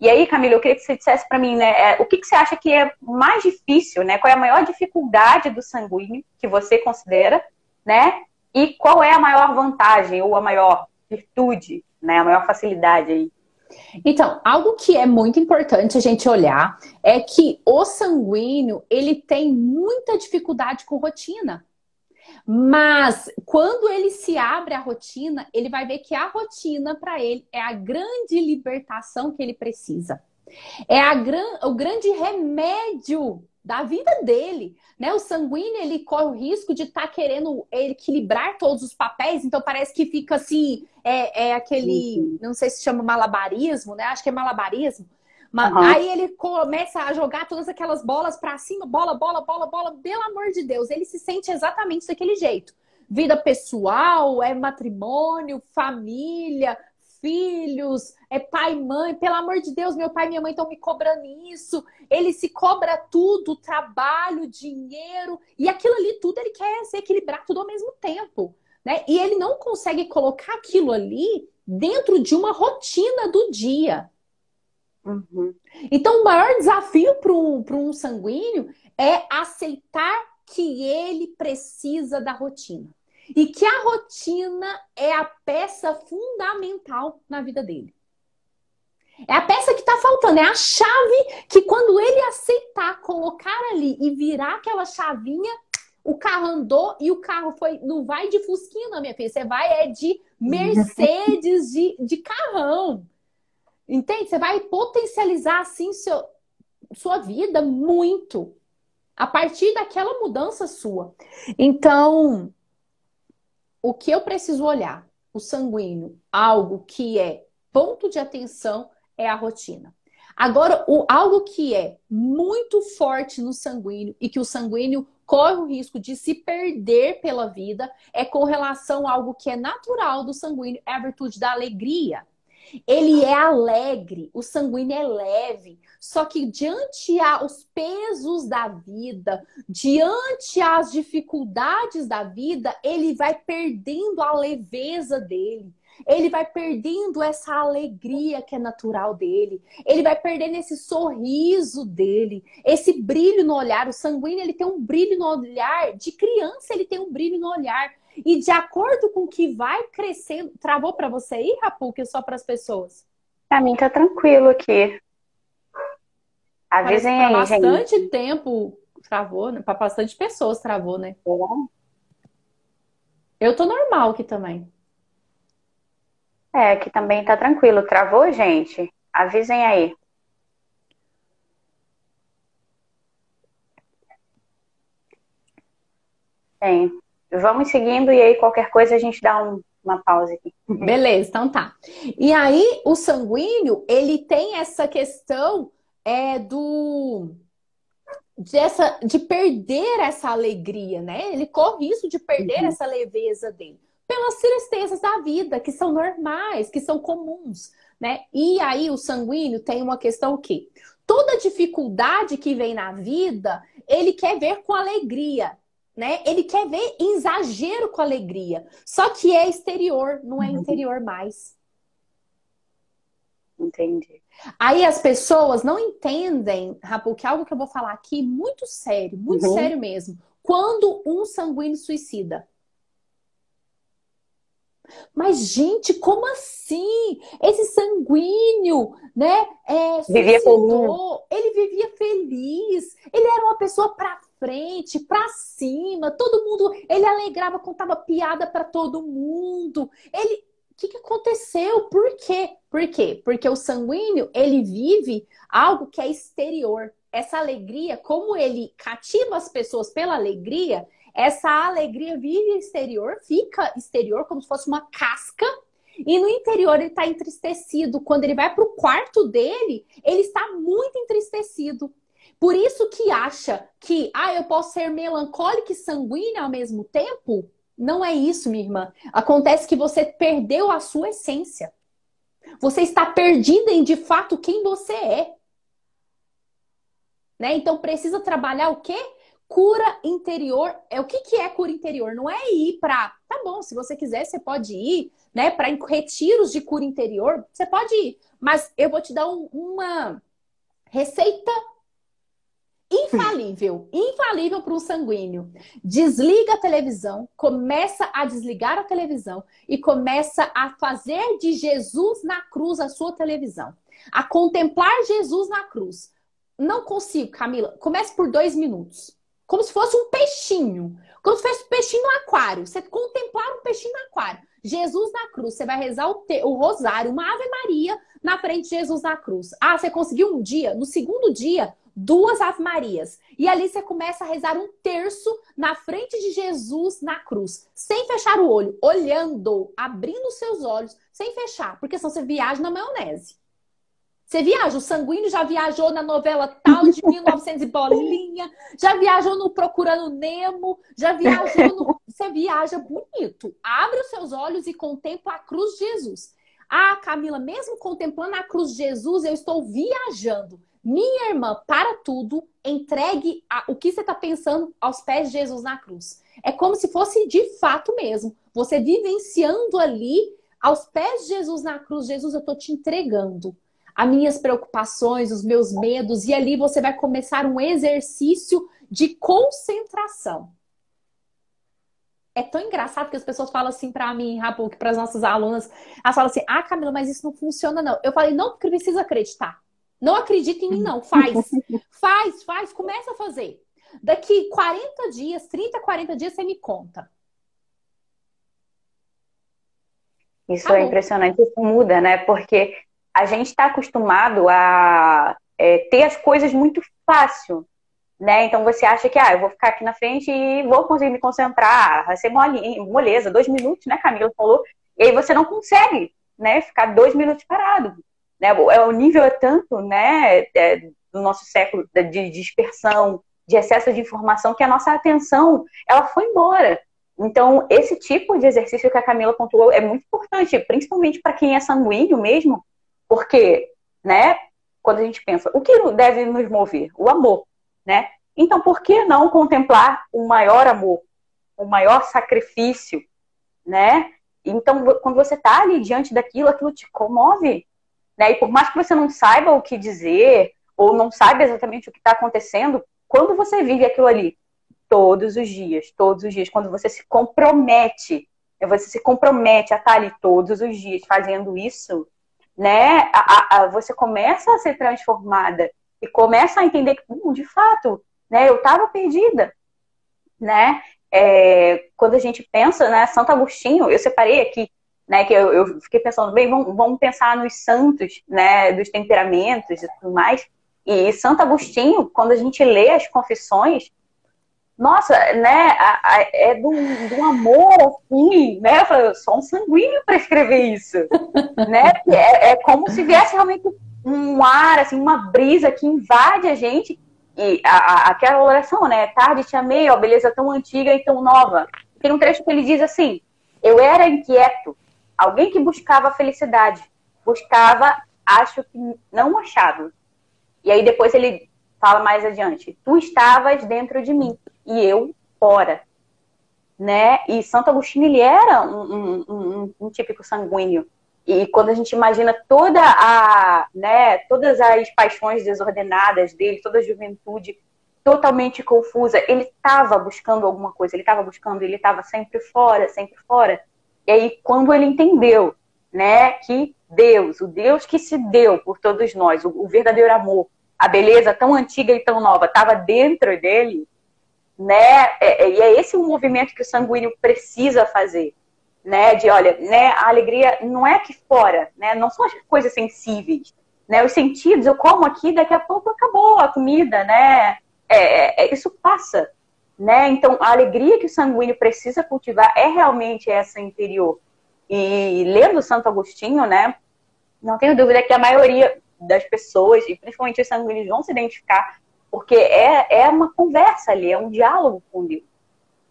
E aí, Camila, eu queria que você dissesse para mim, né? O que você acha que é mais difícil, né? Qual é a maior dificuldade do sanguíneo que você considera, né? E qual é a maior vantagem ou a maior virtude, né? A maior facilidade aí? Então, algo que é muito importante a gente olhar é que o sanguíneo, ele tem muita dificuldade com rotina. Mas quando ele se abre à rotina, ele vai ver que a rotina para ele é a grande libertação que ele precisa. É o grande remédio da vida dele, né? O sanguíneo, ele corre o risco de estar querendo equilibrar todos os papéis, então parece que fica assim, aquele, Uhum. não sei se chama malabarismo, né? Acho que é malabarismo. Mas Uhum. aí ele começa a jogar todas aquelas bolas para cima, bola, bola, bola, bola, pelo amor de Deus, ele se sente exatamente daquele jeito. Vida pessoal, é matrimônio, família, filhos, é pai e mãe, pelo amor de Deus, meu pai e minha mãe estão me cobrando isso. Ele se cobra tudo, trabalho, dinheiro, e aquilo ali tudo ele quer se equilibrar tudo ao mesmo tempo, né? E ele não consegue colocar aquilo ali dentro de uma rotina do dia. Uhum. Então, o maior desafio para um sanguíneo é aceitar que ele precisa da rotina. E que a rotina é a peça fundamental na vida dele. É a peça que está faltando, é a chave que quando ele aceitar, colocar ali e virar aquela chavinha, o carro andou e o carro foi. Não vai de fusquinha, não, minha filha. Você vai de Mercedes, de carrão. Entende? Você vai potencializar assim sua vida muito a partir daquela mudança sua. Então, o que eu preciso olhar? O sanguíneo, algo que é ponto de atenção é a rotina. Agora, algo que é muito forte no sanguíneo e que o sanguíneo corre o risco de se perder pela vida é com relação a algo que é natural do sanguíneo, é a virtude da alegria. Ele é alegre, o sanguíneo é leve. Só que diante aos pesos da vida, diante às dificuldades da vida, ele vai perdendo a leveza dele. Ele vai perdendo essa alegria que é natural dele. Ele vai perdendo esse sorriso dele, esse brilho no olhar. O sanguíneo, ele tem um brilho no olhar. De criança, ele tem um brilho no olhar. E de acordo com o que vai crescendo... Travou para você aí, Rapu, que é só para as pessoas? Pra mim tá tranquilo aqui. Parece que Avisem para aí, bastante gente. tempo travou, né? Para bastante pessoas travou, né? Eu tô normal aqui também. É, aqui também tá tranquilo. Travou, gente? Avisem aí. Bem, vamos seguindo e aí qualquer coisa a gente dá uma pausa aqui. Beleza, então tá. E aí, o sanguíneo, ele tem essa questão de perder essa alegria, né? Ele corre risco de perder Uhum. essa leveza dele. Pelas tristezas da vida, que são normais, que são comuns, né? E aí, o sanguíneo tem uma questão o quê? Toda dificuldade que vem na vida, ele quer ver com alegria, né? Ele quer ver em exagero com alegria. Só que é exterior, não é interior mais. Entendi. Aí as pessoas não entendem, Rapu, que é algo que eu vou falar aqui muito Uhum. sério mesmo. Quando um sanguíneo suicida. Mas, gente, como assim? Esse sanguíneo, né, Vivia feliz. suicidou. Ele vivia feliz. Ele era uma pessoa pra frente, pra cima. Todo mundo, ele alegrava, contava piada pra todo mundo. O que aconteceu? Por quê? Por quê? Porque o sanguíneo, ele vive algo que é exterior. Essa alegria, como ele cativa as pessoas pela alegria, essa alegria vive exterior, fica exterior como se fosse uma casca, e no interior ele está entristecido. Quando ele vai para o quarto dele, ele está muito entristecido. Por isso que acha que eu posso ser melancólica e sanguínea ao mesmo tempo. Não é isso, minha irmã. Acontece que você perdeu a sua essência. Você está perdida em de fato quem você é. Né? Então precisa trabalhar o quê? Cura interior. O que é cura interior? Não é ir para... Tá bom, se você quiser, você pode ir, né? Para retiros de cura interior, você pode ir. Mas eu vou te dar uma receita infalível para um sanguíneo. Desliga a televisão, começa a desligar a televisão e começa a fazer de Jesus na cruz a sua televisão. A contemplar Jesus na cruz. Não consigo, Camila. Comece por 2 minutos. Como se fosse um peixinho. Como se fosse um peixinho no aquário. Você contemplar um peixinho no aquário. Jesus na cruz. Você vai rezar o rosário, uma Ave Maria na frente de Jesus na cruz. Você conseguiu um dia? No segundo dia, 2 Ave Marias. E ali você começa a rezar um terço na frente de Jesus na cruz. Sem fechar o olho. Olhando, abrindo os seus olhos, sem fechar. Porque senão você viaja na maionese. Você viaja, o sanguíneo já viajou na novela tal de 1900 e bolinha, já viajou no Procurando Nemo, já viajou no... Você viaja bonito. Abre os seus olhos e contempla a cruz de Jesus. Camila, mesmo contemplando a cruz de Jesus, eu estou viajando. Minha irmã, para tudo, entregue o que você está pensando aos pés de Jesus na cruz. É como se fosse de fato mesmo. Você vivenciando ali, aos pés de Jesus na cruz. Jesus, eu estou te entregando as minhas preocupações, os meus medos, e ali você vai começar um exercício de concentração. É tão engraçado que as pessoas falam assim para mim, Rapu, que para as nossas alunas, elas falam assim, Camila, mas isso não funciona não. Eu falei, não, porque precisa acreditar. Não acredita em mim não, faz. Faz, começa a fazer. Daqui 40 dias, 30, 40 dias, você me conta. Isso é impressionante, isso muda, né? Porque a gente está acostumado a ter as coisas muito fácil, né? Então você acha que eu vou ficar aqui na frente e vou conseguir me concentrar, vai ser moleza, 2 minutos, né, Camila falou, e aí você não consegue, né, ficar 2 minutos parado, né? O nível é tanto, né, do nosso século de dispersão, de excesso de informação, que a nossa atenção, ela foi embora. Então, esse tipo de exercício que a Camila pontuou é muito importante, principalmente para quem é sanguíneo mesmo, porque, né, quando a gente pensa, o que deve nos mover? O amor, né? Então, por que não contemplar o maior amor, o maior sacrifício, né? Então, quando você está ali diante daquilo, aquilo te comove, né? E por mais que você não saiba o que dizer, ou não saiba exatamente o que está acontecendo, quando você vive aquilo ali, todos os dias, quando você se compromete a estar ali todos os dias fazendo isso, né? Você começa a ser transformada e começa a entender que, de fato, né, eu estava perdida, né? Quando a gente pensa, né, Santo Agostinho, eu separei aqui, né, que eu fiquei pensando, bem, vamos pensar nos santos, né, dos temperamentos e tudo mais. E Santo Agostinho, quando a gente lê as confissões, nossa, né, é de um amor assim, né? Eu falei, eu sou um sanguíneo para escrever isso, né? É como se viesse realmente um ar, assim, uma brisa que invade a gente. E aquela oração, né? Tarde te amei, ó, beleza tão antiga e tão nova. Tem um trecho que ele diz assim: eu era inquieto, alguém que buscava a felicidade, buscava, acho que não achava. E aí depois ele fala mais adiante: tu estavas dentro de mim e eu fora, né? E Santo Agostinho, ele era um típico sanguíneo. E quando a gente imagina né, todas as paixões desordenadas dele, toda a juventude totalmente confusa, ele estava buscando alguma coisa, ele estava sempre fora, sempre fora. E aí, quando ele entendeu, né, que Deus, o Deus que se deu por todos nós, o verdadeiro amor, a beleza tão antiga e tão nova, estava dentro dele, né? E é esse o movimento que o sanguíneo precisa fazer, né? De, olha, né? A alegria não é aqui fora, né? Não são as coisas sensíveis, né? Os sentidos, eu como aqui, daqui a pouco acabou a comida, né? Isso passa, né? Então, a alegria que o sanguíneo precisa cultivar é realmente essa interior. E lendo Santo Agostinho, né? Não tenho dúvida que a maioria das pessoas, e principalmente os sanguíneos, vão se identificar, porque é uma conversa ali, é um diálogo com Deus,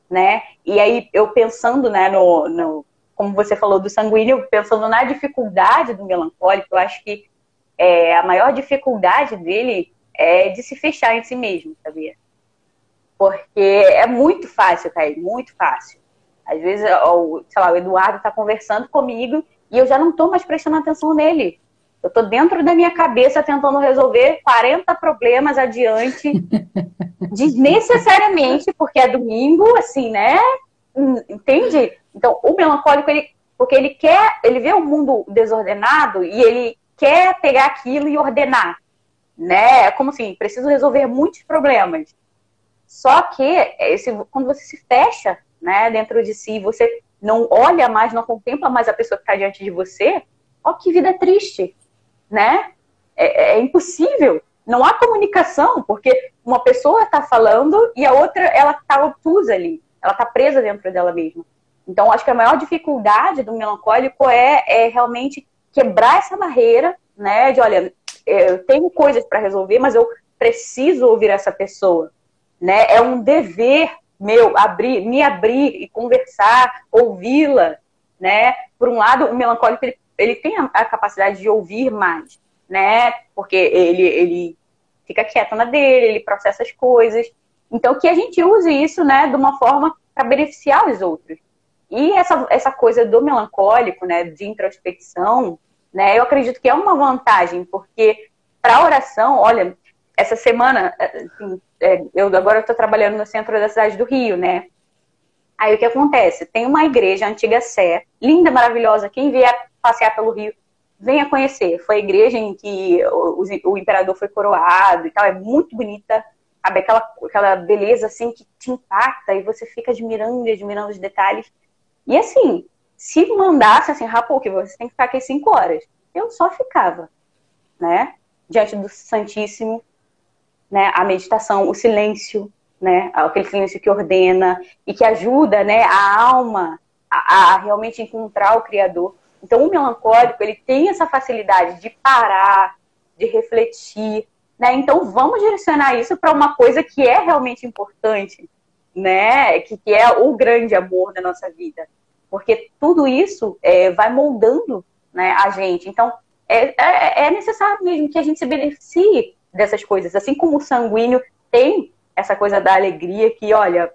né? E aí, eu pensando, né, como você falou do sanguíneo, pensando na dificuldade do melancólico, eu acho que a maior dificuldade dele é de se fechar em si mesmo, sabia? Porque é muito fácil, Caio, muito fácil. Às vezes, sei lá, o Eduardo está conversando comigo e eu já não estou mais prestando atenção nele. Eu estou dentro da minha cabeça tentando resolver 40 problemas adiante, desnecessariamente, porque é domingo, assim, né? Entende? Então, o melancólico, porque ele vê o mundo desordenado e ele quer pegar aquilo e ordenar, né? É como assim, preciso resolver muitos problemas. Só que quando você se fecha, né, dentro de si, você não olha mais, não contempla mais a pessoa que está diante de você, ó, que vida triste, né? É impossível. Não há comunicação, porque uma pessoa está falando e a outra, ela está obtusa ali. Ela está presa dentro dela mesma. Então, acho que a maior dificuldade do melancólico é realmente quebrar essa barreira, né? De, olha, eu tenho coisas para resolver, mas eu preciso ouvir essa pessoa, né? É um dever meu me abrir e conversar, ouvi-la, né? Por um lado, o melancólico, ele tem a capacidade de ouvir mais, né? Porque ele fica quieto na dele, ele processa as coisas. Então, que a gente use isso, né, de uma forma para beneficiar os outros. E essa coisa do melancólico, né, de introspecção, né, eu acredito que é uma vantagem, porque para a oração, olha, essa semana, assim, eu agora estou trabalhando no centro da cidade do Rio, né? Aí o que acontece? Tem uma igreja, a Antiga Sé, linda, maravilhosa. Quem vier passear pelo Rio, venha conhecer. Foi a igreja em que o imperador foi coroado e tal. É muito bonita, sabe? Aquela beleza assim que te impacta e você fica admirando os detalhes. E assim, se mandasse assim, rapô, que você tem que ficar aqui 5 horas, eu só ficava, né? Diante do Santíssimo, né? A meditação, o silêncio, né? Aquele silêncio que ordena e que ajuda, né, a alma a realmente encontrar o Criador. Então, o melancólico, ele tem essa facilidade de parar, de refletir, né? Então, vamos direcionar isso para uma coisa que é realmente importante, né? Que é o grande amor da nossa vida. Porque tudo isso vai moldando, né, a gente. Então, é necessário mesmo que a gente se beneficie dessas coisas. Assim como o sanguíneo tem essa coisa da alegria, que, olha,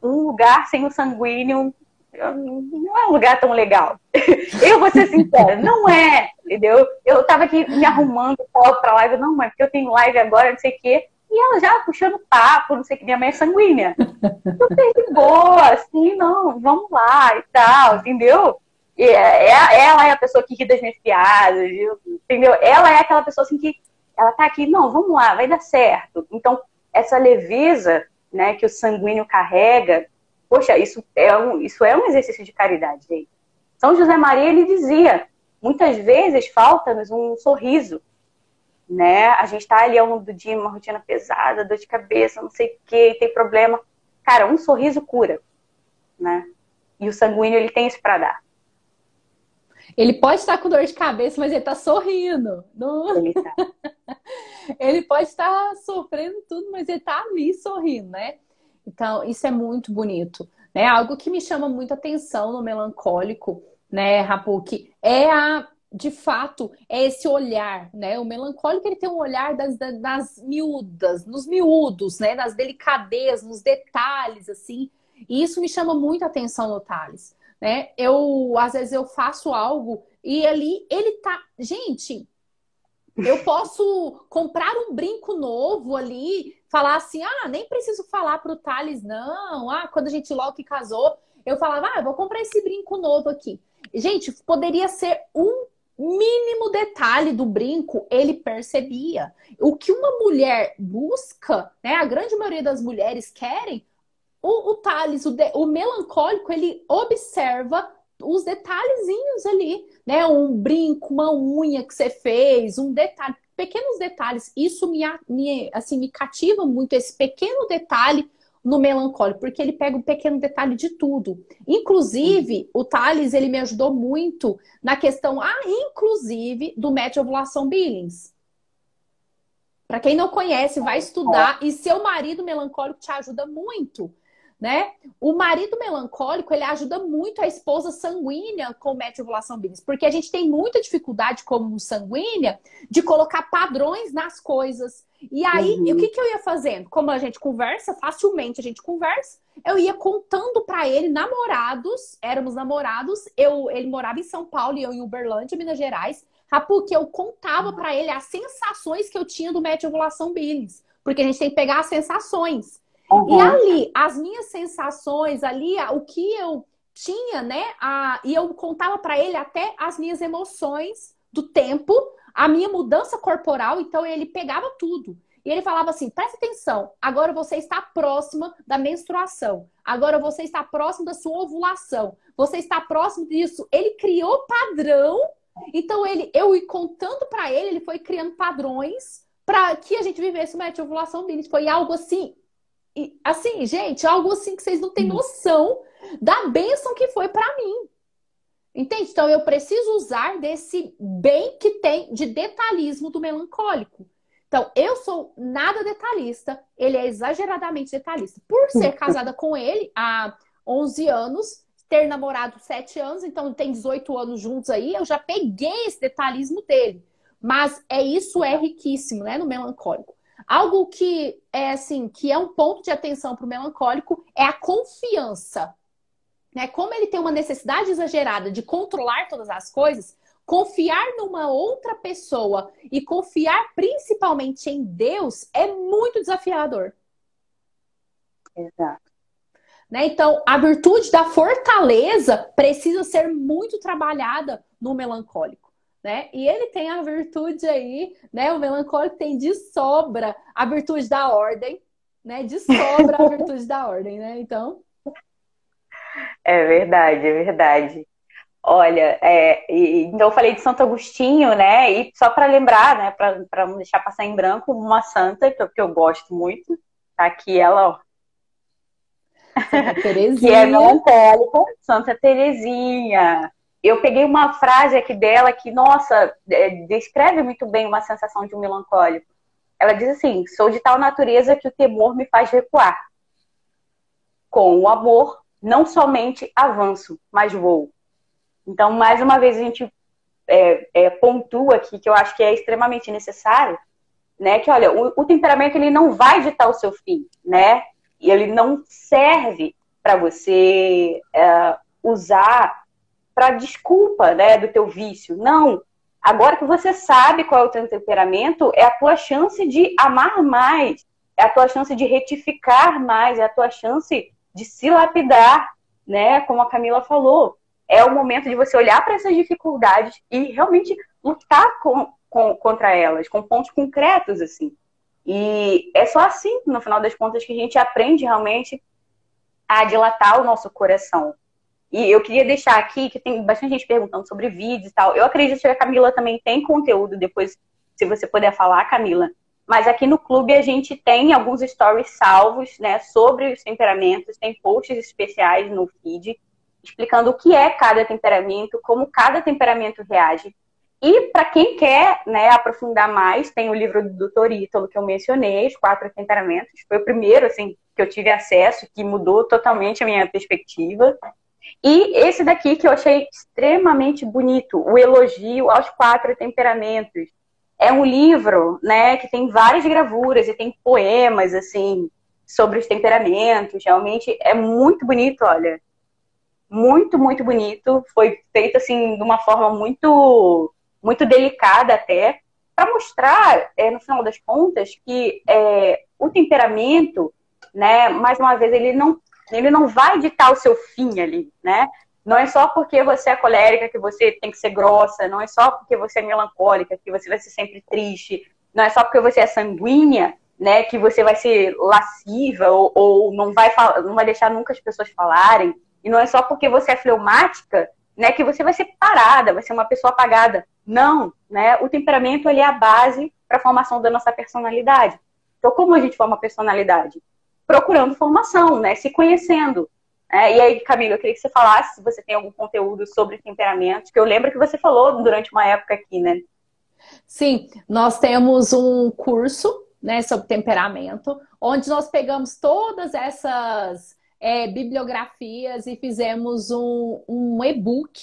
um lugar sem o sanguíneo não é um lugar tão legal. Eu vou ser sincera, não é, entendeu? Eu tava aqui me arrumando pra live, não, mas porque eu tenho live agora, não sei o quê, e ela já puxando papo, não sei o que, minha mãe é sanguínea. Super de boa, assim, não, vamos lá e tal, entendeu? E ela é a pessoa que ri das minhas piadas, entendeu? Ela é aquela pessoa assim que ela tá aqui, não, vamos lá, vai dar certo. Então, essa leveza, né, que o sanguíneo carrega, poxa, isso é um exercício de caridade, gente. São José Maria, ele dizia, muitas vezes falta-nos um sorriso, né? A gente tá ali ao longo do dia, uma rotina pesada, dor de cabeça, não sei o que, tem problema. Cara, um sorriso cura, né? E o sanguíneo, ele tem isso para dar. Ele pode estar com dor de cabeça, mas ele tá sorrindo. Não... Ele tá. Ele pode estar sofrendo tudo, mas ele tá ali sorrindo, né? Então, isso é muito bonito, né? Algo que me chama muita atenção no melancólico, né, Rapu, que de fato, é esse olhar, né? O melancólico, ele tem um olhar das miúdas, nos miúdos, né? Nas delicadezas, nos detalhes, assim. E isso me chama muita atenção no Thales, né? Às vezes, eu faço algo e ali, ele tá... Gente... Eu posso comprar um brinco novo ali, falar assim, nem preciso falar pro Thales, não. Quando a gente logo que casou, eu falava, eu vou comprar esse brinco novo aqui. Gente, poderia ser um mínimo detalhe do brinco, ele percebia. O que uma mulher busca, né? A grande maioria das mulheres querem, o Thales, o melancólico, ele observa os detalhezinhos ali, né? Um brinco, uma unha que você fez, um detalhe, pequenos detalhes. Isso me cativa muito, esse pequeno detalhe no melancólico, porque ele pega um pequeno detalhe de tudo. Inclusive, o Thales, ele me ajudou muito na questão, inclusive, do método de ovulação Billings. Para quem não conhece, vai estudar, e seu marido melancólico te ajuda muito, né? O marido melancólico, ele ajuda muito a esposa sanguínea com o método de ovulação Billings, porque a gente tem muita dificuldade como sanguínea de colocar padrões nas coisas. E aí, o que eu ia fazendo? Como a gente conversa, facilmente a gente conversa, eu ia contando para ele, éramos namorados, ele morava em São Paulo e eu em Uberlândia, Minas Gerais, porque eu contava para ele as sensações que eu tinha do método de ovulação Billings, porque a gente tem que pegar as sensações. E ali, as minhas sensações, ali, o que eu tinha, né? E eu contava para ele até as minhas emoções do tempo, a minha mudança corporal, então ele pegava tudo. E ele falava assim, presta atenção, agora você está próxima da menstruação, agora você está próximo da sua ovulação, você está próximo disso. Ele criou padrão, então eu ia contando para ele foi criando padrões para que a gente vivesse o método de ovulação Billings. Foi algo assim... Assim, gente, algo assim que vocês não têm noção da bênção que foi pra mim. Entende? Então, eu preciso usar desse bem que tem de detalhismo do melancólico. Então, eu sou nada detalhista, ele é exageradamente detalhista. Por ser casada com ele há 11 anos, ter namorado 7 anos, então tem 18 anos juntos aí, eu já peguei esse detalhismo dele. Mas isso é riquíssimo, né, no melancólico. Algo que é assim, que é um ponto de atenção para o melancólico é a confiança. Né? Como ele tem uma necessidade exagerada de controlar todas as coisas, confiar numa outra pessoa e confiar principalmente em Deus é muito desafiador. Exato. Né? Então, a virtude da fortaleza precisa ser muito trabalhada no melancólico. Né? E ele tem a virtude aí, né? O melancólico tem de sobra a virtude da ordem, né? De sobra a virtude da ordem, né? Então... É verdade, é verdade. Olha, então eu falei de Santo Agostinho, né? E só para lembrar, né? Para não deixar passar em branco, uma santa que eu gosto muito, tá aqui ela, ó. Santa Terezinha. Que é melancólica, Santa Terezinha. Eu peguei uma frase aqui dela que, nossa, descreve muito bem uma sensação de um melancólico. Ela diz assim, sou de tal natureza que o temor me faz recuar. com o amor, não somente avanço, mas voo. Então, mais uma vez, a gente pontua aqui, que eu acho que é extremamente necessário, né? Que, olha, o temperamento, ele não vai ditar o seu fim, né? E ele não serve para você usar para desculpa, né, do teu vício. Não. Agora que você sabe qual é o teu temperamento, é a tua chance de amar mais, é a tua chance de retificar mais, é a tua chance de se lapidar, né? Como a Camila falou. É o momento de você olhar para essas dificuldades e realmente lutar contra elas, com pontos concretos, assim. E é só assim, no final das contas, que a gente aprende realmente a dilatar o nosso coração. E eu queria deixar aqui, que tem bastante gente perguntando sobre vídeos e tal. Eu acredito que a Camila também tem conteúdo depois, se você puder falar, Camila. Mas aqui no clube a gente tem alguns stories salvos, né, sobre os temperamentos, tem posts especiais no feed, explicando o que é cada temperamento, como cada temperamento reage. E para quem quer, né, aprofundar mais, tem o livro do Dr. Ítalo, que eu mencionei, Os 4 Temperamentos. Foi o primeiro, assim, que eu tive acesso, que mudou totalmente a minha perspectiva. E esse daqui que eu achei extremamente bonito, O Elogio aos 4 Temperamentos. É um livro, né, que tem várias gravuras e tem poemas, assim, sobre os temperamentos. Realmente é muito bonito, olha. Muito, muito bonito. Foi feito, assim, de uma forma muito, muito delicada até, para mostrar, no final das contas, que o temperamento, né, mais uma vez, ele não vai ditar o seu fim ali, né? Não é só porque você é colérica que você tem que ser grossa, não é só porque você é melancólica que você vai ser sempre triste, não é só porque você é sanguínea, né, que você vai ser lasciva ou não vai deixar nunca as pessoas falarem, e não é só porque você é fleumática, né, que você vai ser parada, vai ser uma pessoa apagada. Não, né? O temperamento, ele é a base para a formação da nossa personalidade. Então, como a gente forma a personalidade? Procurando formação, né? Se conhecendo. E aí, Camila, eu queria que você falasse se você tem algum conteúdo sobre temperamentos, que eu lembro que você falou durante uma época aqui, né? Sim, nós temos um curso, né, sobre temperamento, onde nós pegamos todas essas bibliografias e fizemos um e-book.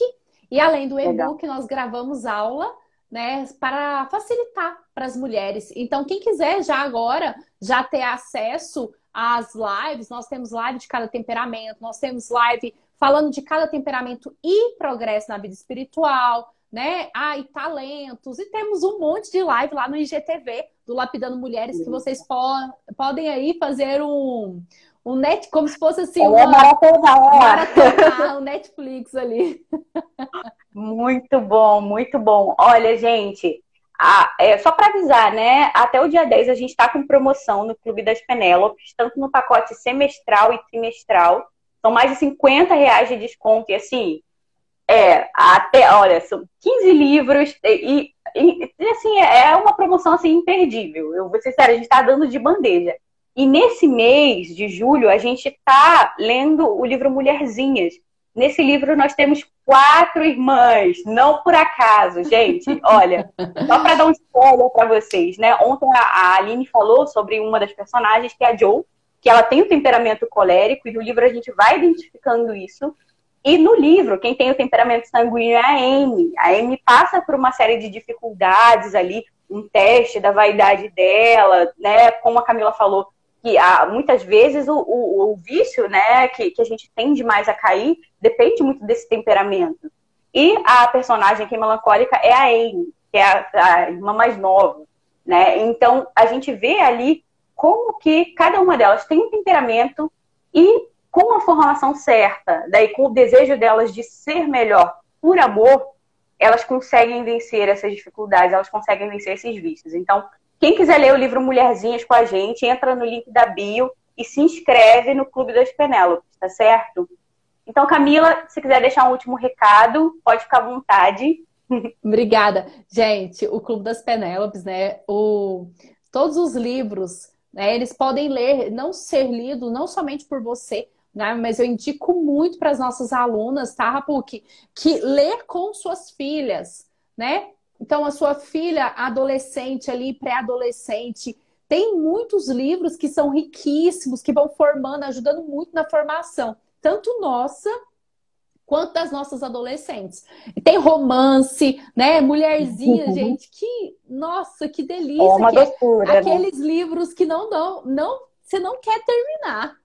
E além do e-book, nós gravamos aula, né, para facilitar para as mulheres. Então, quem quiser já agora já ter acesso às lives, nós temos live de cada temperamento, nós temos live falando de cada temperamento e progresso na vida espiritual, né? E talentos. E temos um monte de live lá no IGTV do Lapidando Mulheres, que vocês podem aí fazer um net, como se fosse assim uma maratona, um Netflix ali. Muito bom, muito bom. Olha, gente, só para avisar, né? Até o dia 10 a gente está com promoção no Clube das Penélopes, tanto no pacote semestral e trimestral. São mais de R$ 50 de desconto. E assim, olha, são 15 livros e assim, é uma promoção assim imperdível. Eu vou ser sério, a gente está dando de bandeja. E nesse mês de julho, a gente está lendo o livro Mulherzinhas. Nesse livro nós temos 4 irmãs, não por acaso, gente. Olha, só para dar um spoiler para vocês, né? Ontem a Aline falou sobre uma das personagens, que é a Jo, que ela tem o temperamento colérico, e no livro a gente vai identificando isso. E no livro, quem tem o temperamento sanguíneo é a Amy. A Amy passa por uma série de dificuldades ali, um teste da vaidade dela, né? Como a Camila falou, que muitas vezes o vício, né, que a gente tende mais a cair, depende muito desse temperamento. E a personagem que é melancólica é a Amy, que é a irmã mais nova, né? Então, a gente vê ali como que cada uma delas tem um temperamento e com a formação certa, daí com o desejo delas de ser melhor por amor, elas conseguem vencer essas dificuldades, elas conseguem vencer esses vícios. Então, quem quiser ler o livro Mulherzinhas com a gente, entra no link da bio e se inscreve no Clube das Penélopes, tá certo? Então, Camila, se quiser deixar um último recado, pode ficar à vontade. Obrigada. Gente, o Clube das Penélopes, né? Todos os livros, né, eles podem ser lidos não somente por você, né, mas eu indico muito para as nossas alunas, tá, Rapuc? Que ler com suas filhas, né? Então, a sua filha adolescente ali, pré-adolescente, Tem muitos livros que são riquíssimos, que vão formando, ajudando muito na formação, tanto nossa quanto das nossas adolescentes. Tem romance, né? Mulherzinha, gente, que, nossa, que delícia, É uma que é doçura, né? aqueles livros que você não quer terminar.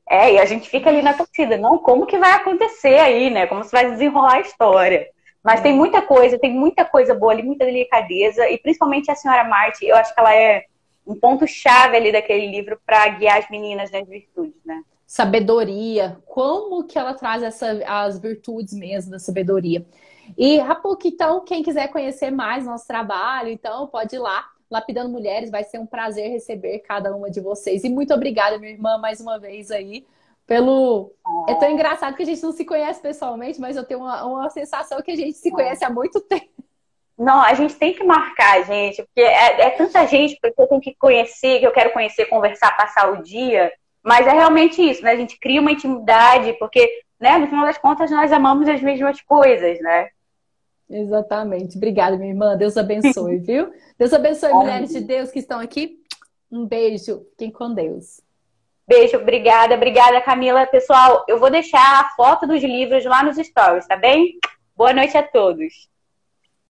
E a gente fica ali na torcida. Não, como que vai acontecer aí, né? Como se vai desenrolar a história. Mas tem muita coisa boa ali, muita delicadeza. E principalmente a Senhora Marty, eu acho que ela é um ponto-chave ali daquele livro para guiar as meninas nas virtudes, né? Sabedoria, como que ela traz as virtudes mesmo da sabedoria. E, Rapuca, então, quem quiser conhecer mais nosso trabalho, então pode ir lá, Lapidando Mulheres, vai ser um prazer receber cada uma de vocês. E muito obrigada, minha irmã, mais uma vez aí, pelo... É tão engraçado que a gente não se conhece pessoalmente, mas eu tenho uma sensação que a gente se conhece há muito tempo. Não, a gente tem que marcar, gente, porque é tanta gente que eu tenho que conhecer, que eu quero conhecer, conversar, passar o dia. Mas é realmente isso, né? A gente cria uma intimidade, porque, né, no final das contas, nós amamos as mesmas coisas, né? Exatamente. Obrigada, minha irmã. Deus abençoe, viu? Deus abençoe, mulheres de Deus que estão aqui. Um beijo. Fiquem com Deus. Beijo, obrigada, Camila. Pessoal, eu vou deixar a foto dos livros lá nos stories, tá bem? Boa noite a todos.